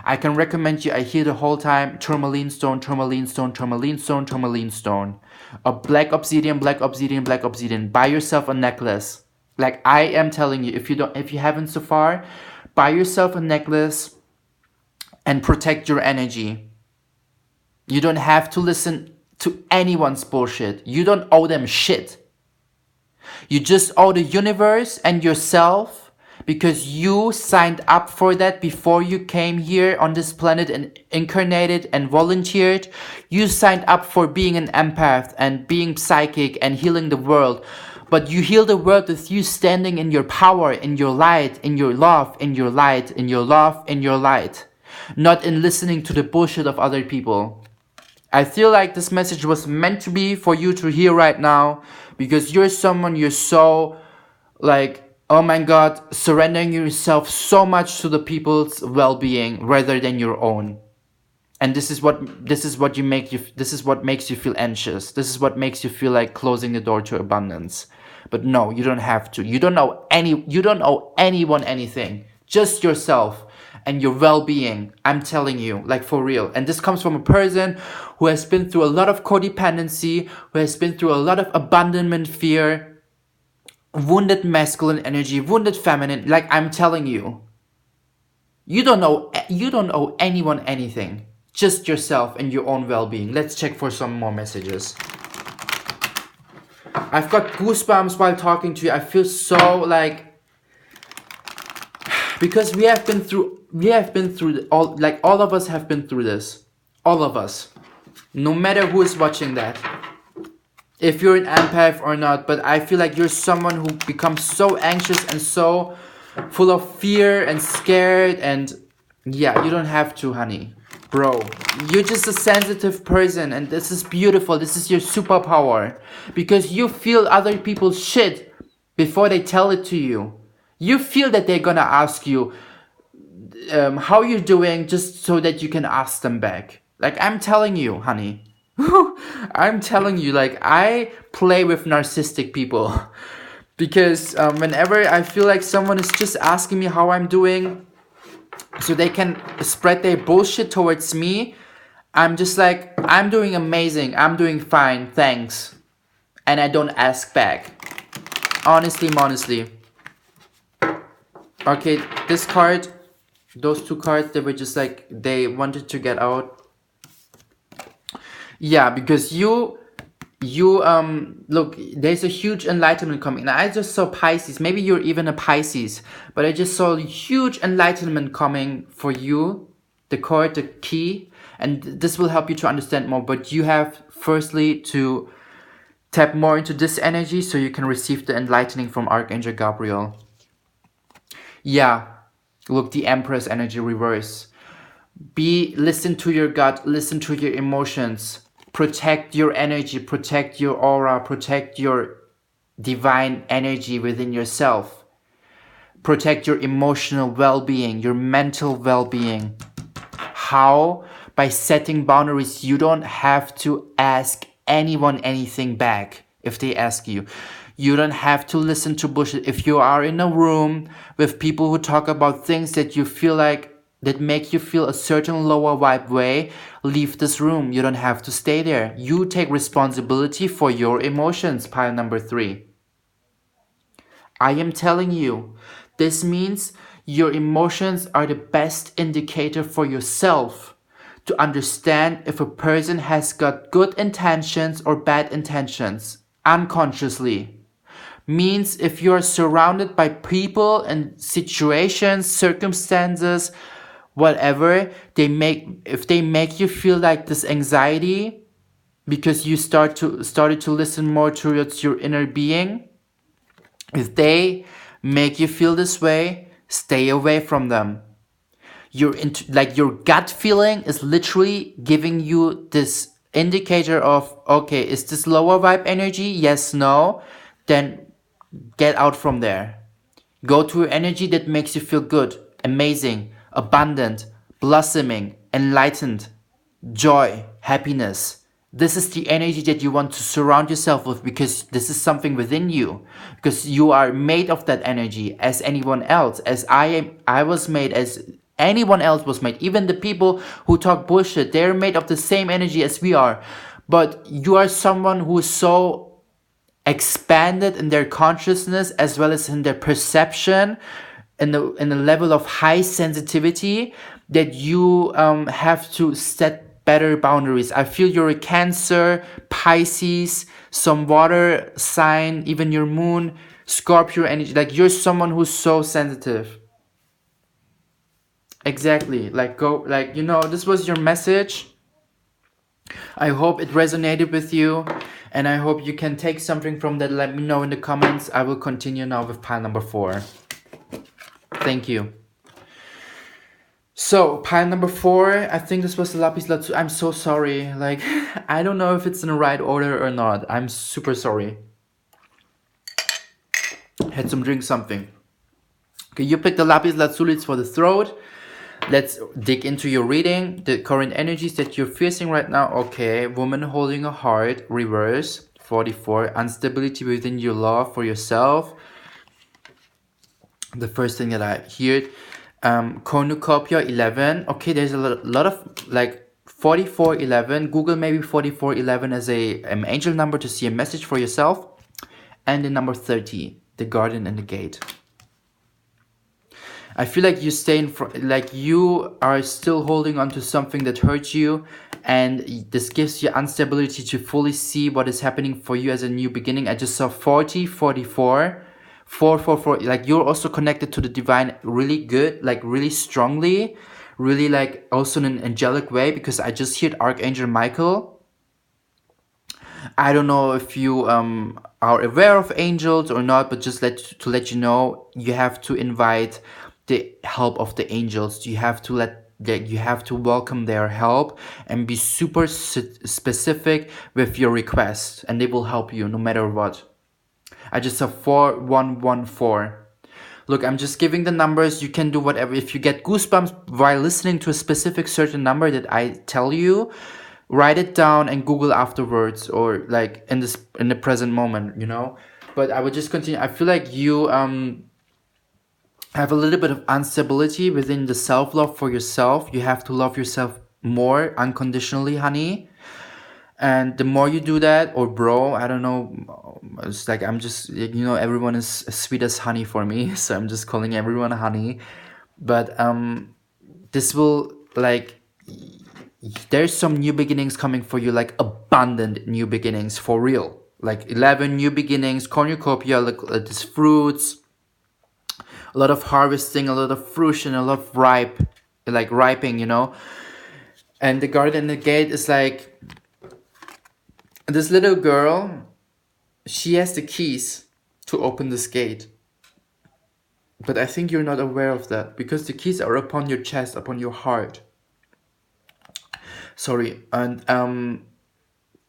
I can recommend you, I hear the whole time, tourmaline stone, tourmaline stone, tourmaline stone, tourmaline stone. A black obsidian, black obsidian, black obsidian. Buy yourself a necklace. Like I am telling you, if you haven't so far, buy yourself a necklace and protect your energy. You don't have to listen to anyone's bullshit. You don't owe them shit. You just owe the universe and yourself, because you signed up for that before you came here on this planet and incarnated and volunteered. You signed up for being an empath and being psychic and healing the world. But you heal the world with you standing in your power, in your light, in your love, in your light, in your love, in your light. Not in listening to the bullshit of other people. I feel like this message was meant to be for you to hear right now, because you're someone, you're so like, oh my God, surrendering yourself so much to the people's well-being rather than your own. And this is what makes you feel anxious. This is what makes you feel like closing the door to abundance. But no, you don't have to. You don't owe anyone anything. Just yourself and your well-being. I'm telling you, like for real. And this comes from a person who has been through a lot of codependency, who has been through a lot of abandonment fear, wounded masculine energy, wounded feminine. Like I'm telling you, you don't owe anyone anything. Just yourself and your own well-being. Let's check for some more messages. I've got goosebumps while talking to you. I feel so like, because we have been through all of us have been through this. All of us. No matter who is watching that. If you're an empath or not, but I feel like you're someone who becomes so anxious and so full of fear and scared, and yeah, you don't have to, honey. Bro, you're just a sensitive person, and this is beautiful. This is your superpower, because you feel other people's shit before they tell it to you. You feel that they're gonna ask you how you're doing, just so that you can ask them back. Like I'm telling you, honey. I'm telling you, like I play with narcissistic people because whenever I feel like someone is just asking me how I'm doing, so they can spread their bullshit towards me, I'm just like, I'm doing amazing, I'm doing fine, thanks. And I don't ask back. Honestly. Okay, this card, those two cards, they were just like, they wanted to get out. Yeah, because you look, there's a huge enlightenment coming. And I just saw Pisces. Maybe you're even a Pisces, but I just saw a huge enlightenment coming for you. The card, the key, and this will help you to understand more. But you have firstly to tap more into this energy so you can receive the enlightening from Archangel Gabriel. Yeah, look, the Empress energy reverse. Listen to your gut, listen to your emotions. Protect your energy, protect your aura, protect your divine energy within yourself. Protect your emotional well-being, your mental well-being. How? By setting boundaries. You don't have to ask anyone anything back if they ask you. You don't have to listen to bullshit. If you are in a room with people who talk about things that you feel like, that make you feel a certain lower vibe way, leave this room. You don't have to stay there. You take responsibility for your emotions, pile number 3. I am telling you, this means your emotions are the best indicator for yourself to understand if a person has got good intentions or bad intentions unconsciously. Means if you are surrounded by people and situations, circumstances, whatever, if they make you feel like this anxiety because you started to listen more towards your inner being, if they make you feel this way, stay away from them. Your gut feeling is literally giving you this indicator of, okay, is this lower vibe energy? Yes, no. Then get out from there. Go to an energy that makes you feel good, amazing, abundant, blossoming, enlightened, joy, happiness. This is the energy that you want to surround yourself with, because this is something within you. Because you are made of that energy as anyone else. As I was made, as anyone else was made. Even the people who talk bullshit, they're made of the same energy as we are. But you are someone who is so expanded in their consciousness as well as in their perception, in the level of high sensitivity, that you have to set better boundaries. I feel you're a Cancer, Pisces, some water sign, even your moon, Scorpio energy. Like you're someone who's so sensitive. Exactly. Like this was your message. I hope it resonated with you, and I hope you can take something from that. Let me know in the comments. I will continue now with pile number 4. Thank you. So, pile number 4, I think this was the Lapis Lazuli. I'm so sorry. Like, I don't know if it's in the right order or not. I'm super sorry. Had some drink something. Okay, you picked the Lapis Lazuli. It's for the throat. Let's dig into your reading. The current energies that you're facing right now. Okay, woman holding a heart, reverse, 44. Instability within your love for yourself. The first thing that I heard. Cornucopia 11. Okay, there's a lot of like 4411. Google maybe 4411 as a angel number to see a message for yourself. And the number 30, the garden and the gate. I feel like you stay in like you are still holding on to something that hurts you, and this gives you instability to fully see what is happening for you as a new beginning. I just saw 40, 44, 444. Like you're also connected to the divine really good, like really strongly, really like also in an angelic way, because I just heard Archangel Michael. I don't know if you are aware of angels or not, but just to let you know, you have to invite the help of the angels. You have to welcome their help and be super specific with your request, and they will help you no matter what. I just saw 4114. Look, I'm just giving the numbers. You can do whatever. If you get goosebumps while listening to a specific certain number that I tell you, write it down and Google afterwards, or like in the present moment, you know. But I would just continue. I feel like you have a little bit of instability within the self-love for yourself. You have to love yourself more unconditionally, honey. And the more you do that, or bro, I don't know, it's like I'm just, you know, everyone is as sweet as honey for me, so I'm just calling everyone honey. But this will, like, there's some new beginnings coming for you, like abundant new beginnings for real. Like 11 new beginnings, cornucopia, like these fruits, a lot of harvesting, a lot of fruition, a lot of riping, you know. And the garden, the gate is like this little girl. She has the keys to open this gate, but I think you're not aware of that because the keys are upon your chest, upon your heart. Sorry. And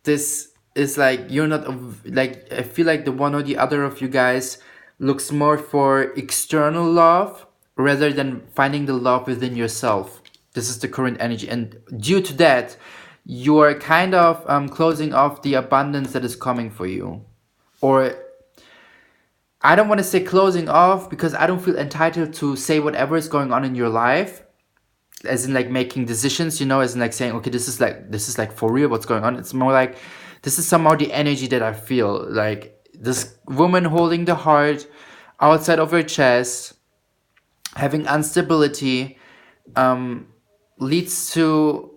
this is like, you're not like, I feel like the one or the other of you guys looks more for external love rather than finding the love within yourself. This is the current energy, and due to that, you are kind of closing off the abundance that is coming for you. Or I don't want to say closing off, because I don't feel entitled to say whatever is going on in your life, as in like making decisions, you know, as in like saying, okay, this is like for real what's going on. It's more like, this is somehow the energy that I feel. Like this woman holding the heart outside of her chest, having instability, leads to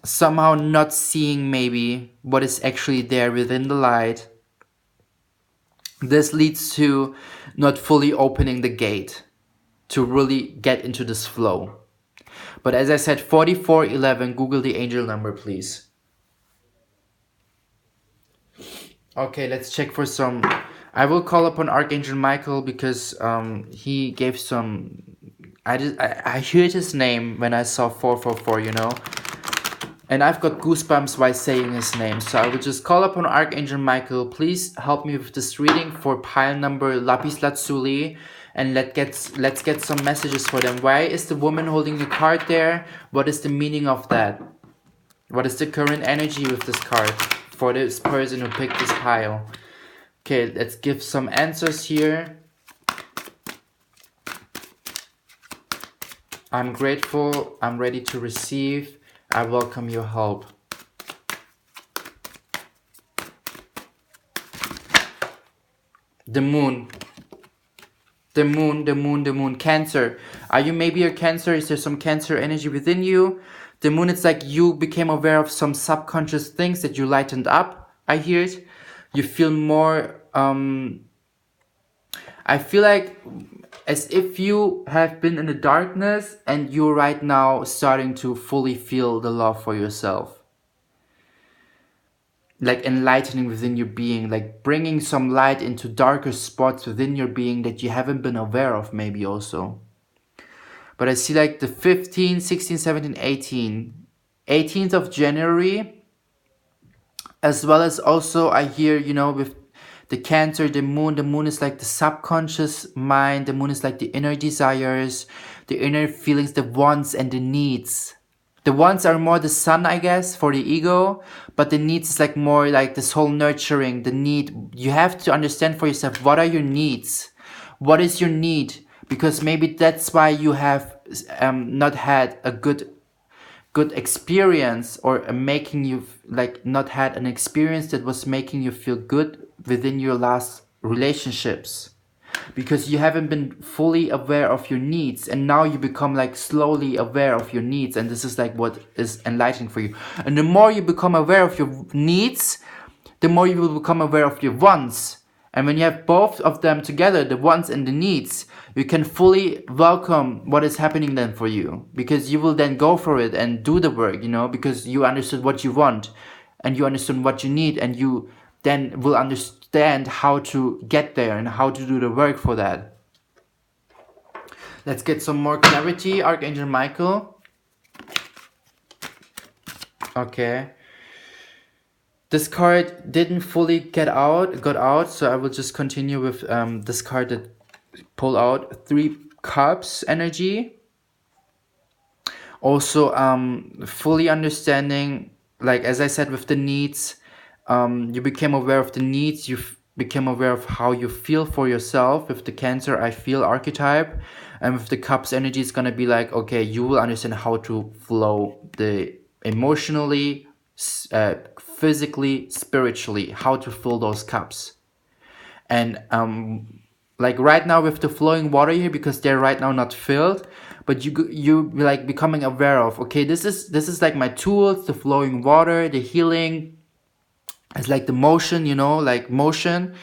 somehow not seeing maybe what is actually there within the light. This leads to not fully opening the gate to really get into this flow. But as I said, 4411, Google the angel number, please. Okay, let's check for some. I will call upon Archangel Michael because he gave some. I heard his name when I saw 444, you know, and I've got goosebumps while saying his name. So I will just call upon Archangel Michael. Please help me with this reading for pile number Lapis Lazuli, and let's get some messages for them. Why is the woman holding the card there? What is the meaning of that? What is the current energy with this card for this person who picked this pile? Okay, let's give some answers here. I'm grateful. I'm ready to receive. I welcome your help. The moon. The moon, the moon, the moon. Cancer. Are you maybe a Cancer? Is there some Cancer energy within you? The moon, it's like you became aware of some subconscious things that you lightened up. I hear it. You feel more, I feel like as if you have been in the darkness and you're right now starting to fully feel the love for yourself. like enlightening within your being, like bringing some light into darker spots within your being that you haven't been aware of maybe also. But I see like the 15, 16, 17, 18. 18th of January, as well as also I hear, you know, with the Cancer, the moon is like the subconscious mind, the moon is like the inner desires, the inner feelings, the wants and the needs. The wants are more the sun, I guess, for the ego, but the needs is like more like this whole nurturing, the need. You have to understand for yourself, what are your needs? What is your need? Because maybe that's why you have not had a good experience, or making you like not had an experience that was making you feel good within your last relationships, because you haven't been fully aware of your needs, and now you become like slowly aware of your needs, and this is like what is enlightening for you. And the more you become aware of your needs, the more you will become aware of your wants. And when you have both of them together, the wants and the needs, you can fully welcome what is happening then for you, because you will then go for it and do the work, you know, because you understood what you want and you understood what you need, and you then will understand how to get there and how to do the work for that. Let's get some more clarity, Archangel Michael. Okay. This card didn't fully got out, so I will just continue with this card that pull out 3 Cups energy. Also, fully understanding, like as I said, with the needs, you became aware of the needs, you became aware of how you feel for yourself. With the Cancer, I feel archetype, and with the Cups energy, it's gonna be like, okay, you will understand how to flow the emotionally, physically, spiritually, how to fill those cups. And like right now with the flowing water here, because they're right now not filled, but you like becoming aware of, okay, this is like my tools, the flowing water, the healing. It's like the motion, you know, like motion,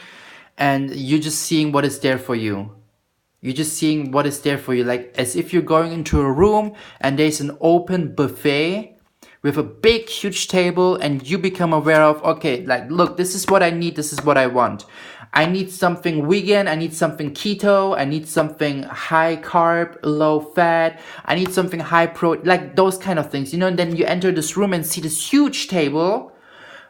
and you're just seeing what is there for you. You're just seeing what is there for you, like as if you're going into a room and there's an open buffet with a big huge table, and you become aware of, okay, like look, this is what I need, this is what I want. I need something vegan, I need something keto, I need something high carb, low fat, I need something high protein, like those kind of things, you know. And then you enter this room and see this huge table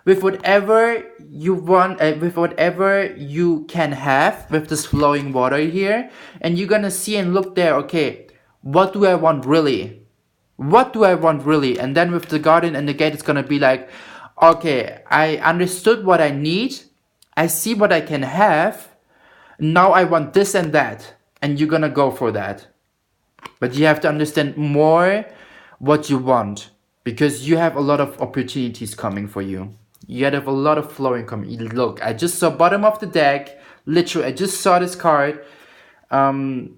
with whatever you want, with whatever you can have, with this flowing water here, and you're gonna see and look there, okay, what do I want really? What do I want really? And then with the Guardian and the Gate, it's gonna be like, okay, I understood what I need, I see what I can have, now I want this and that, and you're gonna go for that. But you have to understand more what you want, because you have a lot of opportunities coming for you. You have a lot of flowing coming. Look, I just saw bottom of the deck, literally, I just saw this card, 4,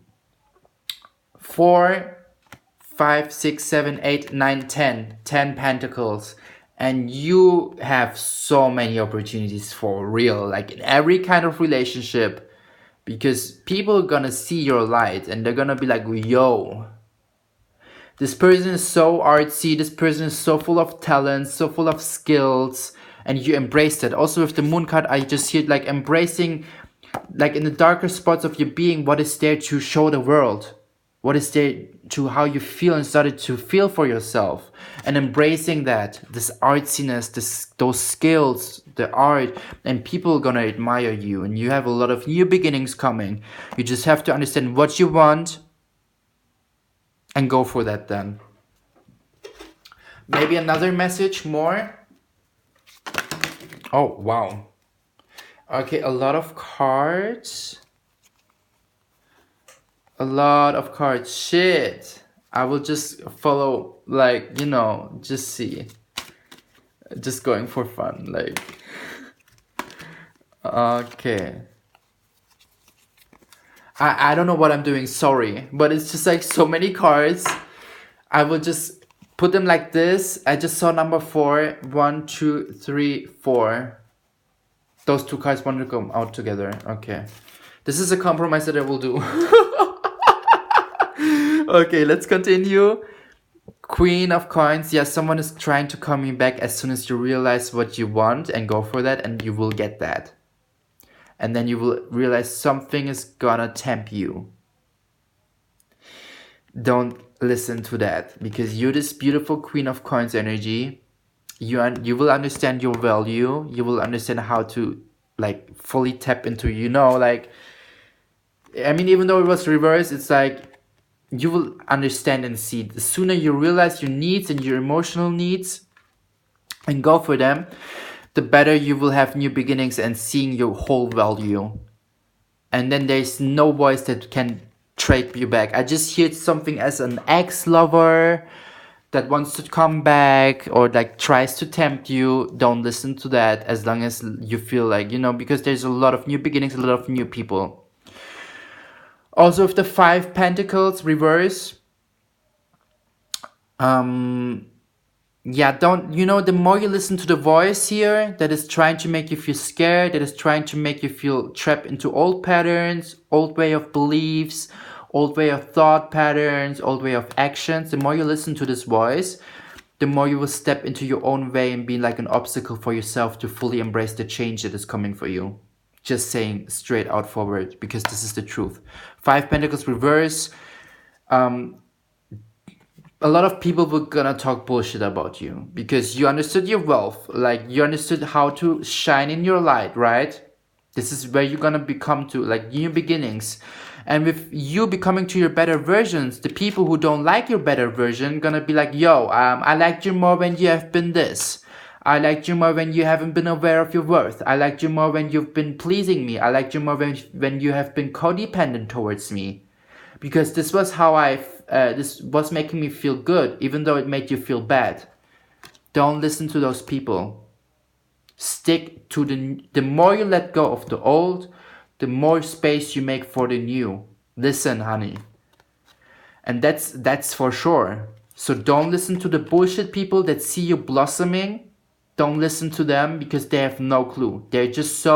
5, 6, 7, 8, 9, 10 Pentacles, and you have so many opportunities for real, like in every kind of relationship, because people are gonna see your light and they're gonna be like, yo, this person is so artsy, this person is so full of talent, so full of skills, and you embrace it. Also with the Moon card, I just hear like embracing, like in the darker spots of your being, what is there to show the world, what is there to how you feel and started to feel for yourself, and embracing that, this artsiness, those skills, the art, and people are gonna admire you, and you have a lot of new beginnings coming. You just have to understand what you want and go for that then. Maybe another message more. Oh, wow. Okay, a lot of cards. A lot of cards. Shit. I will just follow, like, you know, just see. Just going for fun, like. Okay. I don't know what I'm doing, sorry. But it's just like so many cards. I will just put them like this. I just saw number 4. 1, 2, 3, 4. Those 2 cards want to come out together. Okay. This is a compromise that I will do. Okay, let's continue. Queen of Coins. Yeah, someone is trying to call me back as soon as you realize what you want and go for that, and you will get that. And then you will realize something is gonna tempt you. Don't listen to that, because you're this beautiful Queen of Coins energy. You will understand your value. You will understand how to like fully tap into, like, I mean, even though it was reversed, it's like you will understand and see. The sooner you realize your needs and your emotional needs and go for them, the better you will have new beginnings and seeing your whole value. And then there's no voice that can trade you back. I just hear something as an ex-lover that wants to come back or like tries to tempt you. Don't listen to that, as long as you feel like, because there's a lot of new beginnings, a lot of new people. Also, with the 5 Pentacles reverse, yeah, the more you listen to the voice here that is trying to make you feel scared, that is trying to make you feel trapped into old patterns, old way of beliefs, old way of thought patterns, old way of actions, the more you listen to this voice, the more you will step into your own way and be like an obstacle for yourself to fully embrace the change that is coming for you. Just saying straight out forward, because this is the truth. 5 Pentacles reverse. A lot of people were gonna talk bullshit about you because you understood your wealth, like you understood how to shine in your light, right? This is where you're gonna become to, like, new beginnings. And with you becoming to your better versions, the people who don't like your better version gonna be like, yo, I liked you more when you have been this. I liked you more when you haven't been aware of your worth. I liked you more when you've been pleasing me. I liked you more when you have been codependent towards me. Because this was how this was making me feel good, even though it made you feel bad. Don't listen to those people. Stick to the more you let go of the old, the more space you make for the new. Listen, honey. And that's for sure. So don't listen to the bullshit people that see you blossoming. Don't listen to them, because they have no clue. They're just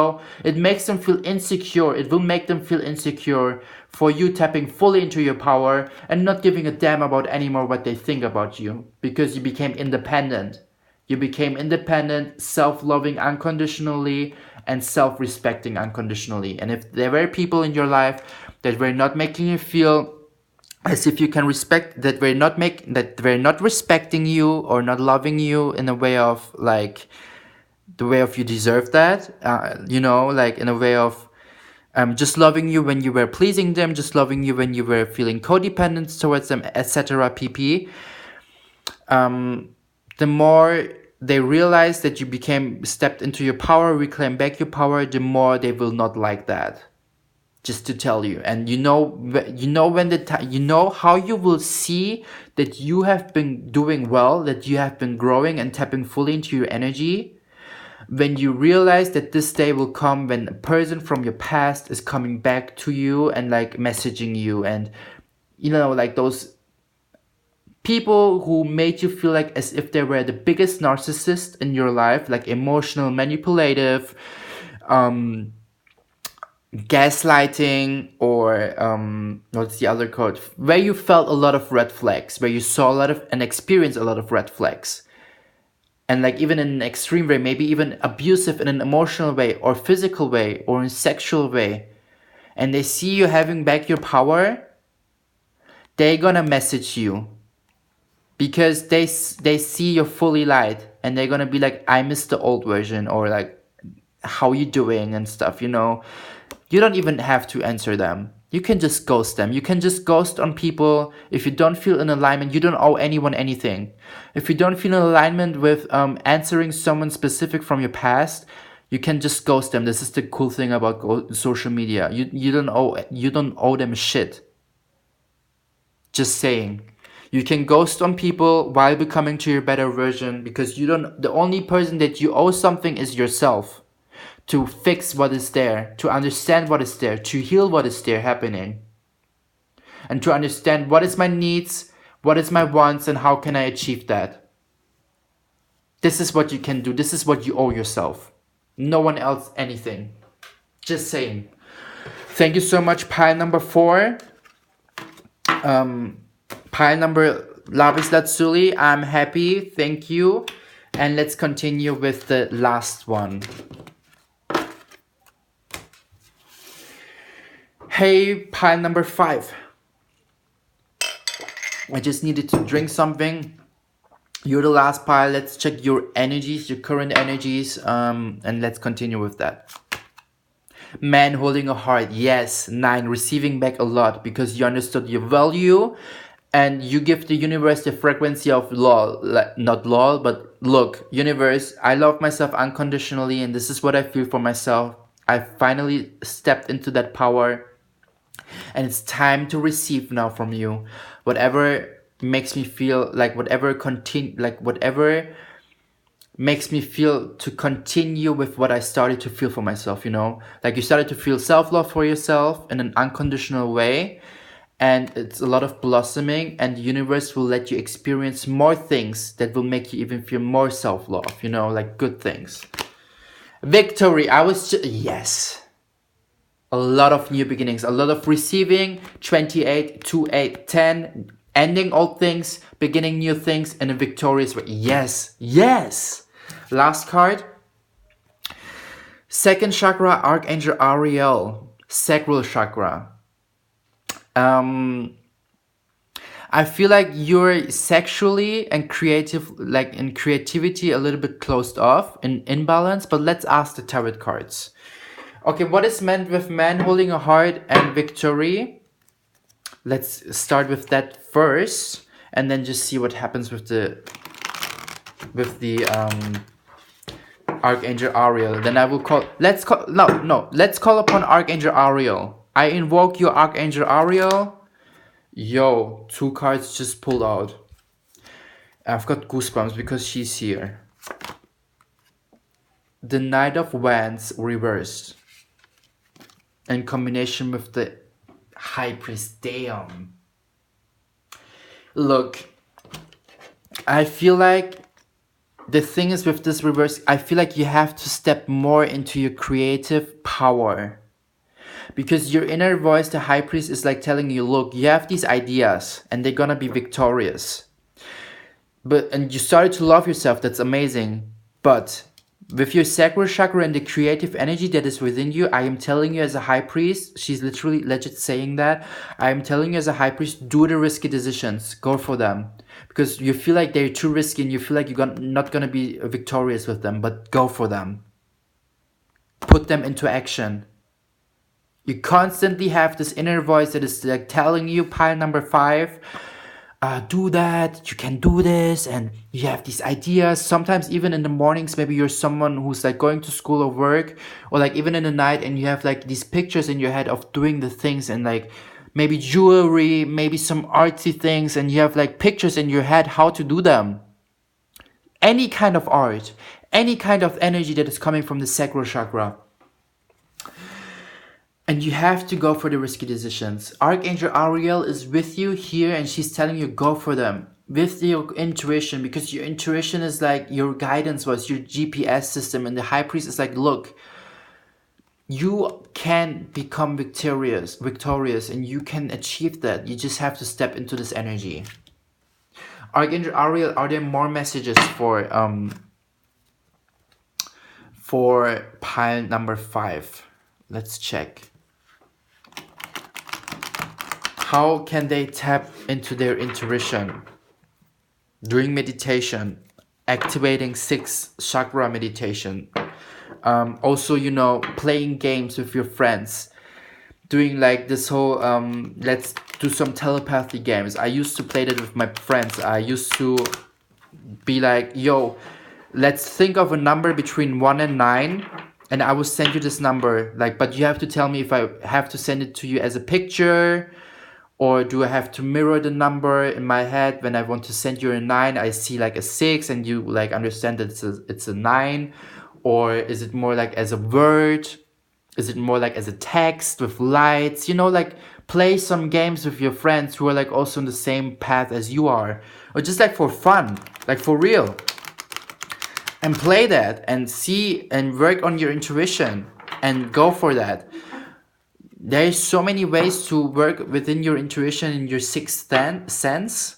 it makes them feel insecure. It will make them feel insecure for you tapping fully into your power and not giving a damn about anymore what they think about you, because you became independent. You became independent, self-loving unconditionally, and self-respecting unconditionally. And if there were people in your life that were not making you feel as if you can respect, that we're not respecting you or not loving you in a way of like the way of you deserve that, like in a way of just loving you when you were pleasing them, just loving you when you were feeling codependent towards them, etc. pp. The more they realize that you stepped into your power, reclaim back your power, the more they will not like that. Just to tell you. And how you will see that you have been doing well, that you have been growing and tapping fully into your energy, when you realize that this day will come when a person from your past is coming back to you and like messaging you, and like those people who made you feel like as if they were the biggest narcissist in your life, like emotional, manipulative, gaslighting, or what's the other code, where you felt a lot of red flags, where you saw a lot of and experienced a lot of red flags, and like even in an extreme way, maybe even abusive in an emotional way or physical way or in sexual way, and they see you having back your power, they're gonna message you, because they see you're fully light, and they're gonna be like, I miss the old version, or like, how you doing and stuff. You don't even have to answer them. You can just ghost them. You can just ghost on people. If you don't feel in alignment, you don't owe anyone anything. If you don't feel in alignment with answering someone specific from your past, you can just ghost them. This is the cool thing about social media. You don't owe them shit. Just saying. You can ghost on people while becoming to your better version, because the only person that you owe something is yourself. To fix what is there, to understand what is there, to heal what is there happening, and to understand what is my needs, what is my wants, and how can I achieve that. This is what you can do. This is what you owe yourself. No one else anything. Just saying. Thank you so much, pile number 4. Pile number Lapis Lazuli, I'm happy. Thank you. And let's continue with the last one. Hey, pile number 5. I just needed to drink something. You're the last pile. Let's check your energies, your current energies, and let's continue with that. Man holding a heart. Yes. 9. Receiving back a lot because you understood your value and you give the universe the frequency of lol. Not lol, but look, universe, I love myself unconditionally and this is what I feel for myself. I finally stepped into that power and it's time to receive now from you. Whatever makes me feel like whatever makes me feel to continue with what I started to feel for myself, you know? Like you started to feel self-love for yourself in an unconditional way. And it's a lot of blossoming and the universe will let you experience more things that will make you even feel more self-love, you know, like good things. Victory. Yes. A lot of new beginnings, a lot of receiving. 28, 2, 8, 10. Ending old things, beginning new things in a victorious way. Yes, yes. Last card. Second chakra, Archangel Ariel, sacral chakra. I feel like you're sexually and in creativity a little bit closed off, in imbalance, but let's ask the tarot cards. Okay, what is meant with man holding a heart and victory? Let's start with that first, and then just see what happens with the Archangel Ariel. Then I will let's call upon Archangel Ariel. I invoke your Archangel Ariel. Yo, 2 cards just pulled out. I've got goosebumps because she's here. The Knight of Wands reversed. In combination with the High Priest. Damn. Look, I feel like the thing is with this reverse, I feel like you have to step more into your creative power. Because your inner voice, the High Priest, is like telling you, look, you have these ideas and they're gonna be victorious. And you started to love yourself, that's amazing. But with your sacral chakra and the creative energy that is within you, I am telling you as a High Priest, she's literally legit saying that, I am telling you as a High Priest, do the risky decisions, go for them. Because you feel like they're too risky and you feel like you're not gonna be victorious with them, but go for them. Put them into action. You constantly have this inner voice that is like telling you, pile number 5, do that, you can do this, and you have these ideas. Sometimes even in the mornings, maybe you're someone who's like going to school or work, or like even in the night, and you have like these pictures in your head of doing the things, and like maybe jewelry, maybe some artsy things, and you have like pictures in your head how to do them. Any kind of art, any kind of energy that is coming from the sacral chakra. And you have to go for the risky decisions. Archangel Ariel is with you here and she's telling you go for them. With your intuition, because your intuition is like your guidance voice, your GPS system. And the High Priest is like, look, you can become victorious and you can achieve that. You just have to step into this energy. Archangel Ariel, are there more messages for pile number 5? Let's check. How can they tap into their intuition? During meditation, activating 6th chakra meditation. Also, you know, playing games with your friends. Doing like this whole, let's do some telepathy games. I used to play that with my friends. I used to be like, yo, let's think of a number between 1 and 9. And I will send you this number. Like, but you have to tell me if I have to send it to you as a picture, or do I have to mirror the number in my head? When I want to send you a 9, I see like a 6 and you like understand that it's a 9. Or is it more like as a word? Is it more like as a text with lights? You know, like play some games with your friends who are like also on the same path as you are. Or just like for fun, like for real. And play that and see and work on your intuition and go for that. There's so many ways to work within your intuition and your 6th sense.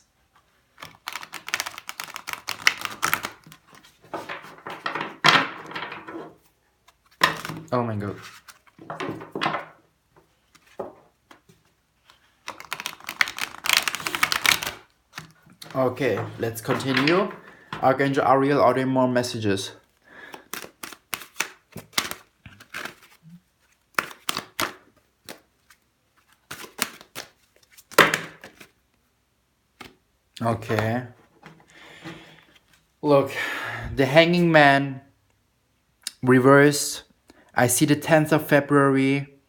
Oh my god. Okay, let's continue. Archangel Ariel, are there more messages? Okay. Look, the Hanging Man reversed. I see the 10th of February.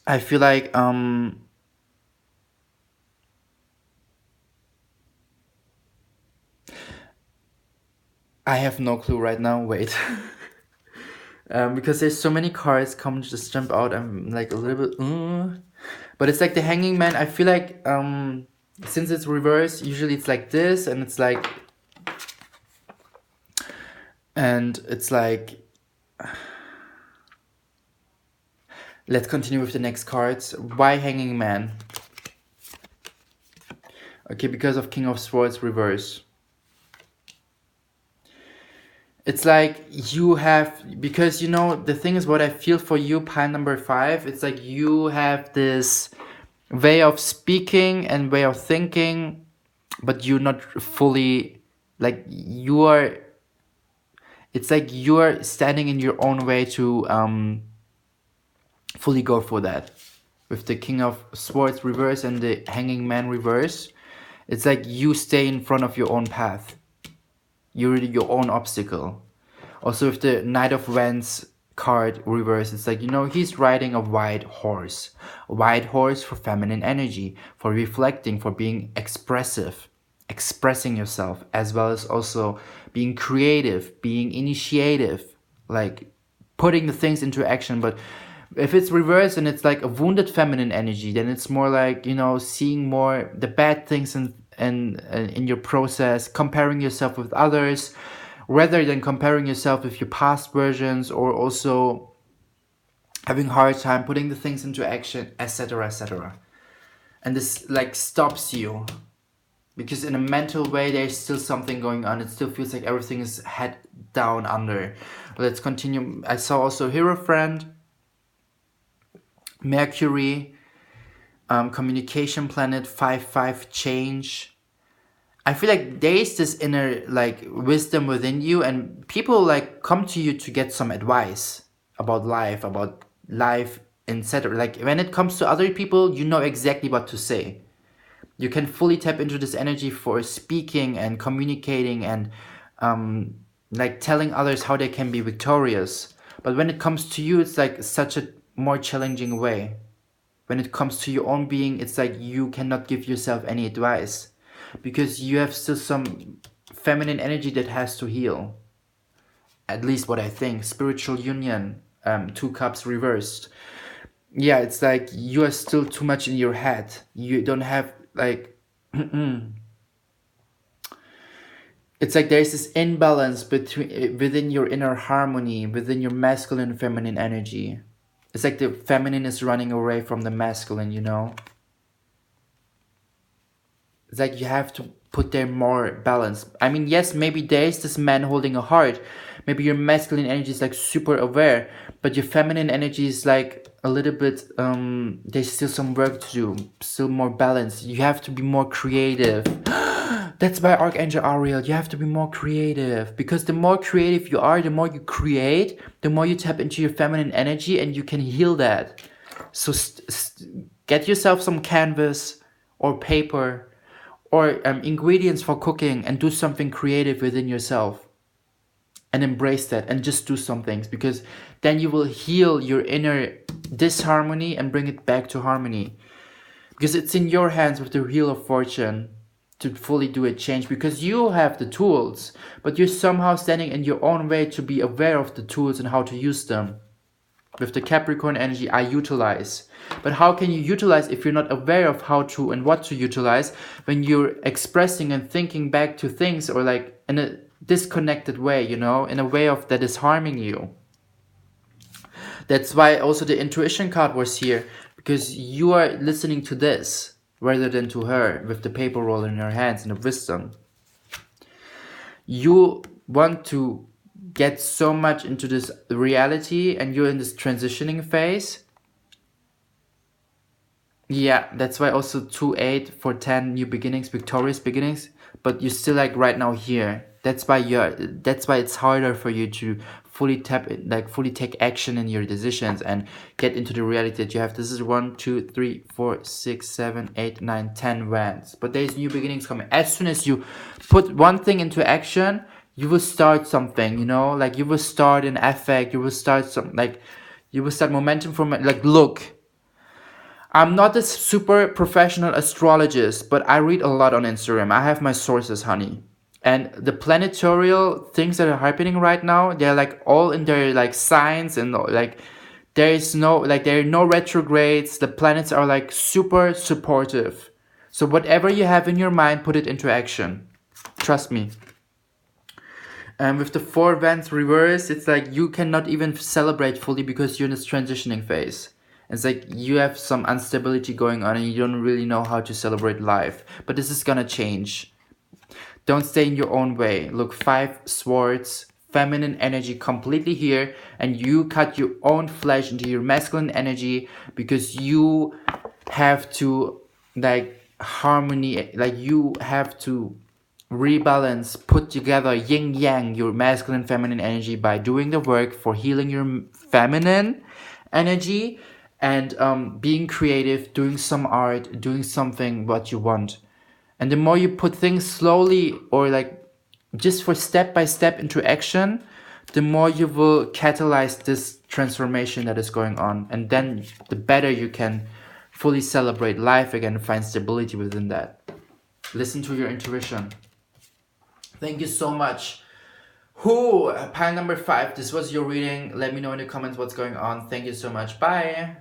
I feel like I have no clue right now. Wait. Because there's so many cards come just jump out. I'm like a little bit but it's like the Hanging Man. I feel like since it's reversed, usually it's like this, and it's like let's continue with the next cards. Why Hanging Man? Okay, because of King of Swords reverse. It's like you have, because you know, the thing is what I feel for you, pile number 5, it's like you have this way of speaking and way of thinking, but you're not fully, like you are, it's like you're standing in your own way to fully go for that. With the King of Swords reverse and the Hanging Man reverse, it's like you stay in front of your own path. You're your own obstacle. Also with the Knight of Wands card reverse, it's like, you know, he's riding a white horse. A white horse for feminine energy, for reflecting, for being expressive, expressing yourself, as well as also being creative, being initiative, like putting the things into action. But if it's reversed and it's like a wounded feminine energy, then it's more like, you know, seeing more the bad things in your process, comparing yourself with others, rather than comparing yourself with your past versions, or also having a hard time putting the things into action, etc., etc. And this like stops you, because in a mental way there's still something going on. It still feels like everything is head down under. Let's continue. I saw also Hierophant, Mercury, communication planet, 5-5 change. I feel like there is this inner like wisdom within you, and people like come to you to get some advice about life, etc. Like when it comes to other people, you know exactly what to say. You can fully tap into this energy for speaking and communicating and like telling others how they can be victorious. But when it comes to you, it's like such a more challenging way. When it comes to your own being, it's like you cannot give yourself any advice, because you have still some feminine energy that has to heal. At least what I think. Spiritual union, 2 cups reversed. Yeah, it's like you are still too much in your head. You don't have like it's like there's this imbalance within your inner harmony, within your masculine and feminine energy. It's like the feminine is running away from the masculine, you know? It's like you have to put there more balance. I mean, yes, maybe there's this man holding a heart. Maybe your masculine energy is like super aware, but your feminine energy is like a little bit, there's still some work to do, still more balance. You have to be more creative. That's why Archangel Ariel, you have to be more creative, because the more creative you are, the more you create, the more you tap into your feminine energy, and you can heal that. So get yourself some canvas or paper or ingredients for cooking, and do something creative within yourself, and embrace that, and just do some things, because then you will heal your inner disharmony and bring it back to harmony, because it's in your hands with the Wheel of Fortune to fully do a change, because you have the tools, but you're somehow standing in your own way to be aware of the tools and how to use them. With the Capricorn energy, I utilize. But how can you utilize if you're not aware of how to and what to utilize, when you're expressing and thinking back to things, or like in a disconnected way, you know, in a way of that is harming you? That's why also the intuition card was here, because you are listening to this rather than to her, with the paper roll in her hands and the wisdom. You want to get so much into this reality and you're in this transitioning phase. Yeah, that's why also 2-8 for 10 new beginnings, victorious beginnings, but you're still like right now here. That's why it's harder for you to fully fully take action in your decisions and get into the reality that you have. This is 1, 2, 3, 4, 6, 7, 8, 9, 10 wands. But there's new beginnings coming. As soon as you put one thing into action, you will start something, you know, like you will start an effect, you will start you will start momentum from it. Like, look, I'm not a super professional astrologist, but I read a lot on Instagram. I have my sources, honey. And the planetarial things that are happening right now, they're like all in their like signs, and like there are no retrogrades. The planets are like super supportive. So whatever you have in your mind, put it into action. Trust me. And with the 4 wands reversed, it's like you cannot even celebrate fully because you're in this transitioning phase. It's like you have some instability going on and you don't really know how to celebrate life. But this is gonna change. Don't stay in your own way. Look, 5 swords, feminine energy completely here. And you cut your own flesh into your masculine energy because you have to harmony, you have to rebalance, put together yin yang, your masculine feminine energy by doing the work for healing your feminine energy and being creative, doing some art, doing something what you want. And the more you put things slowly or just for step by step into action, the more you will catalyze this transformation that is going on. And then the better you can fully celebrate life again and find stability within that. Listen to your intuition. Thank you so much. Pile number 5. This was your reading. Let me know in the comments what's going on. Thank you so much. Bye.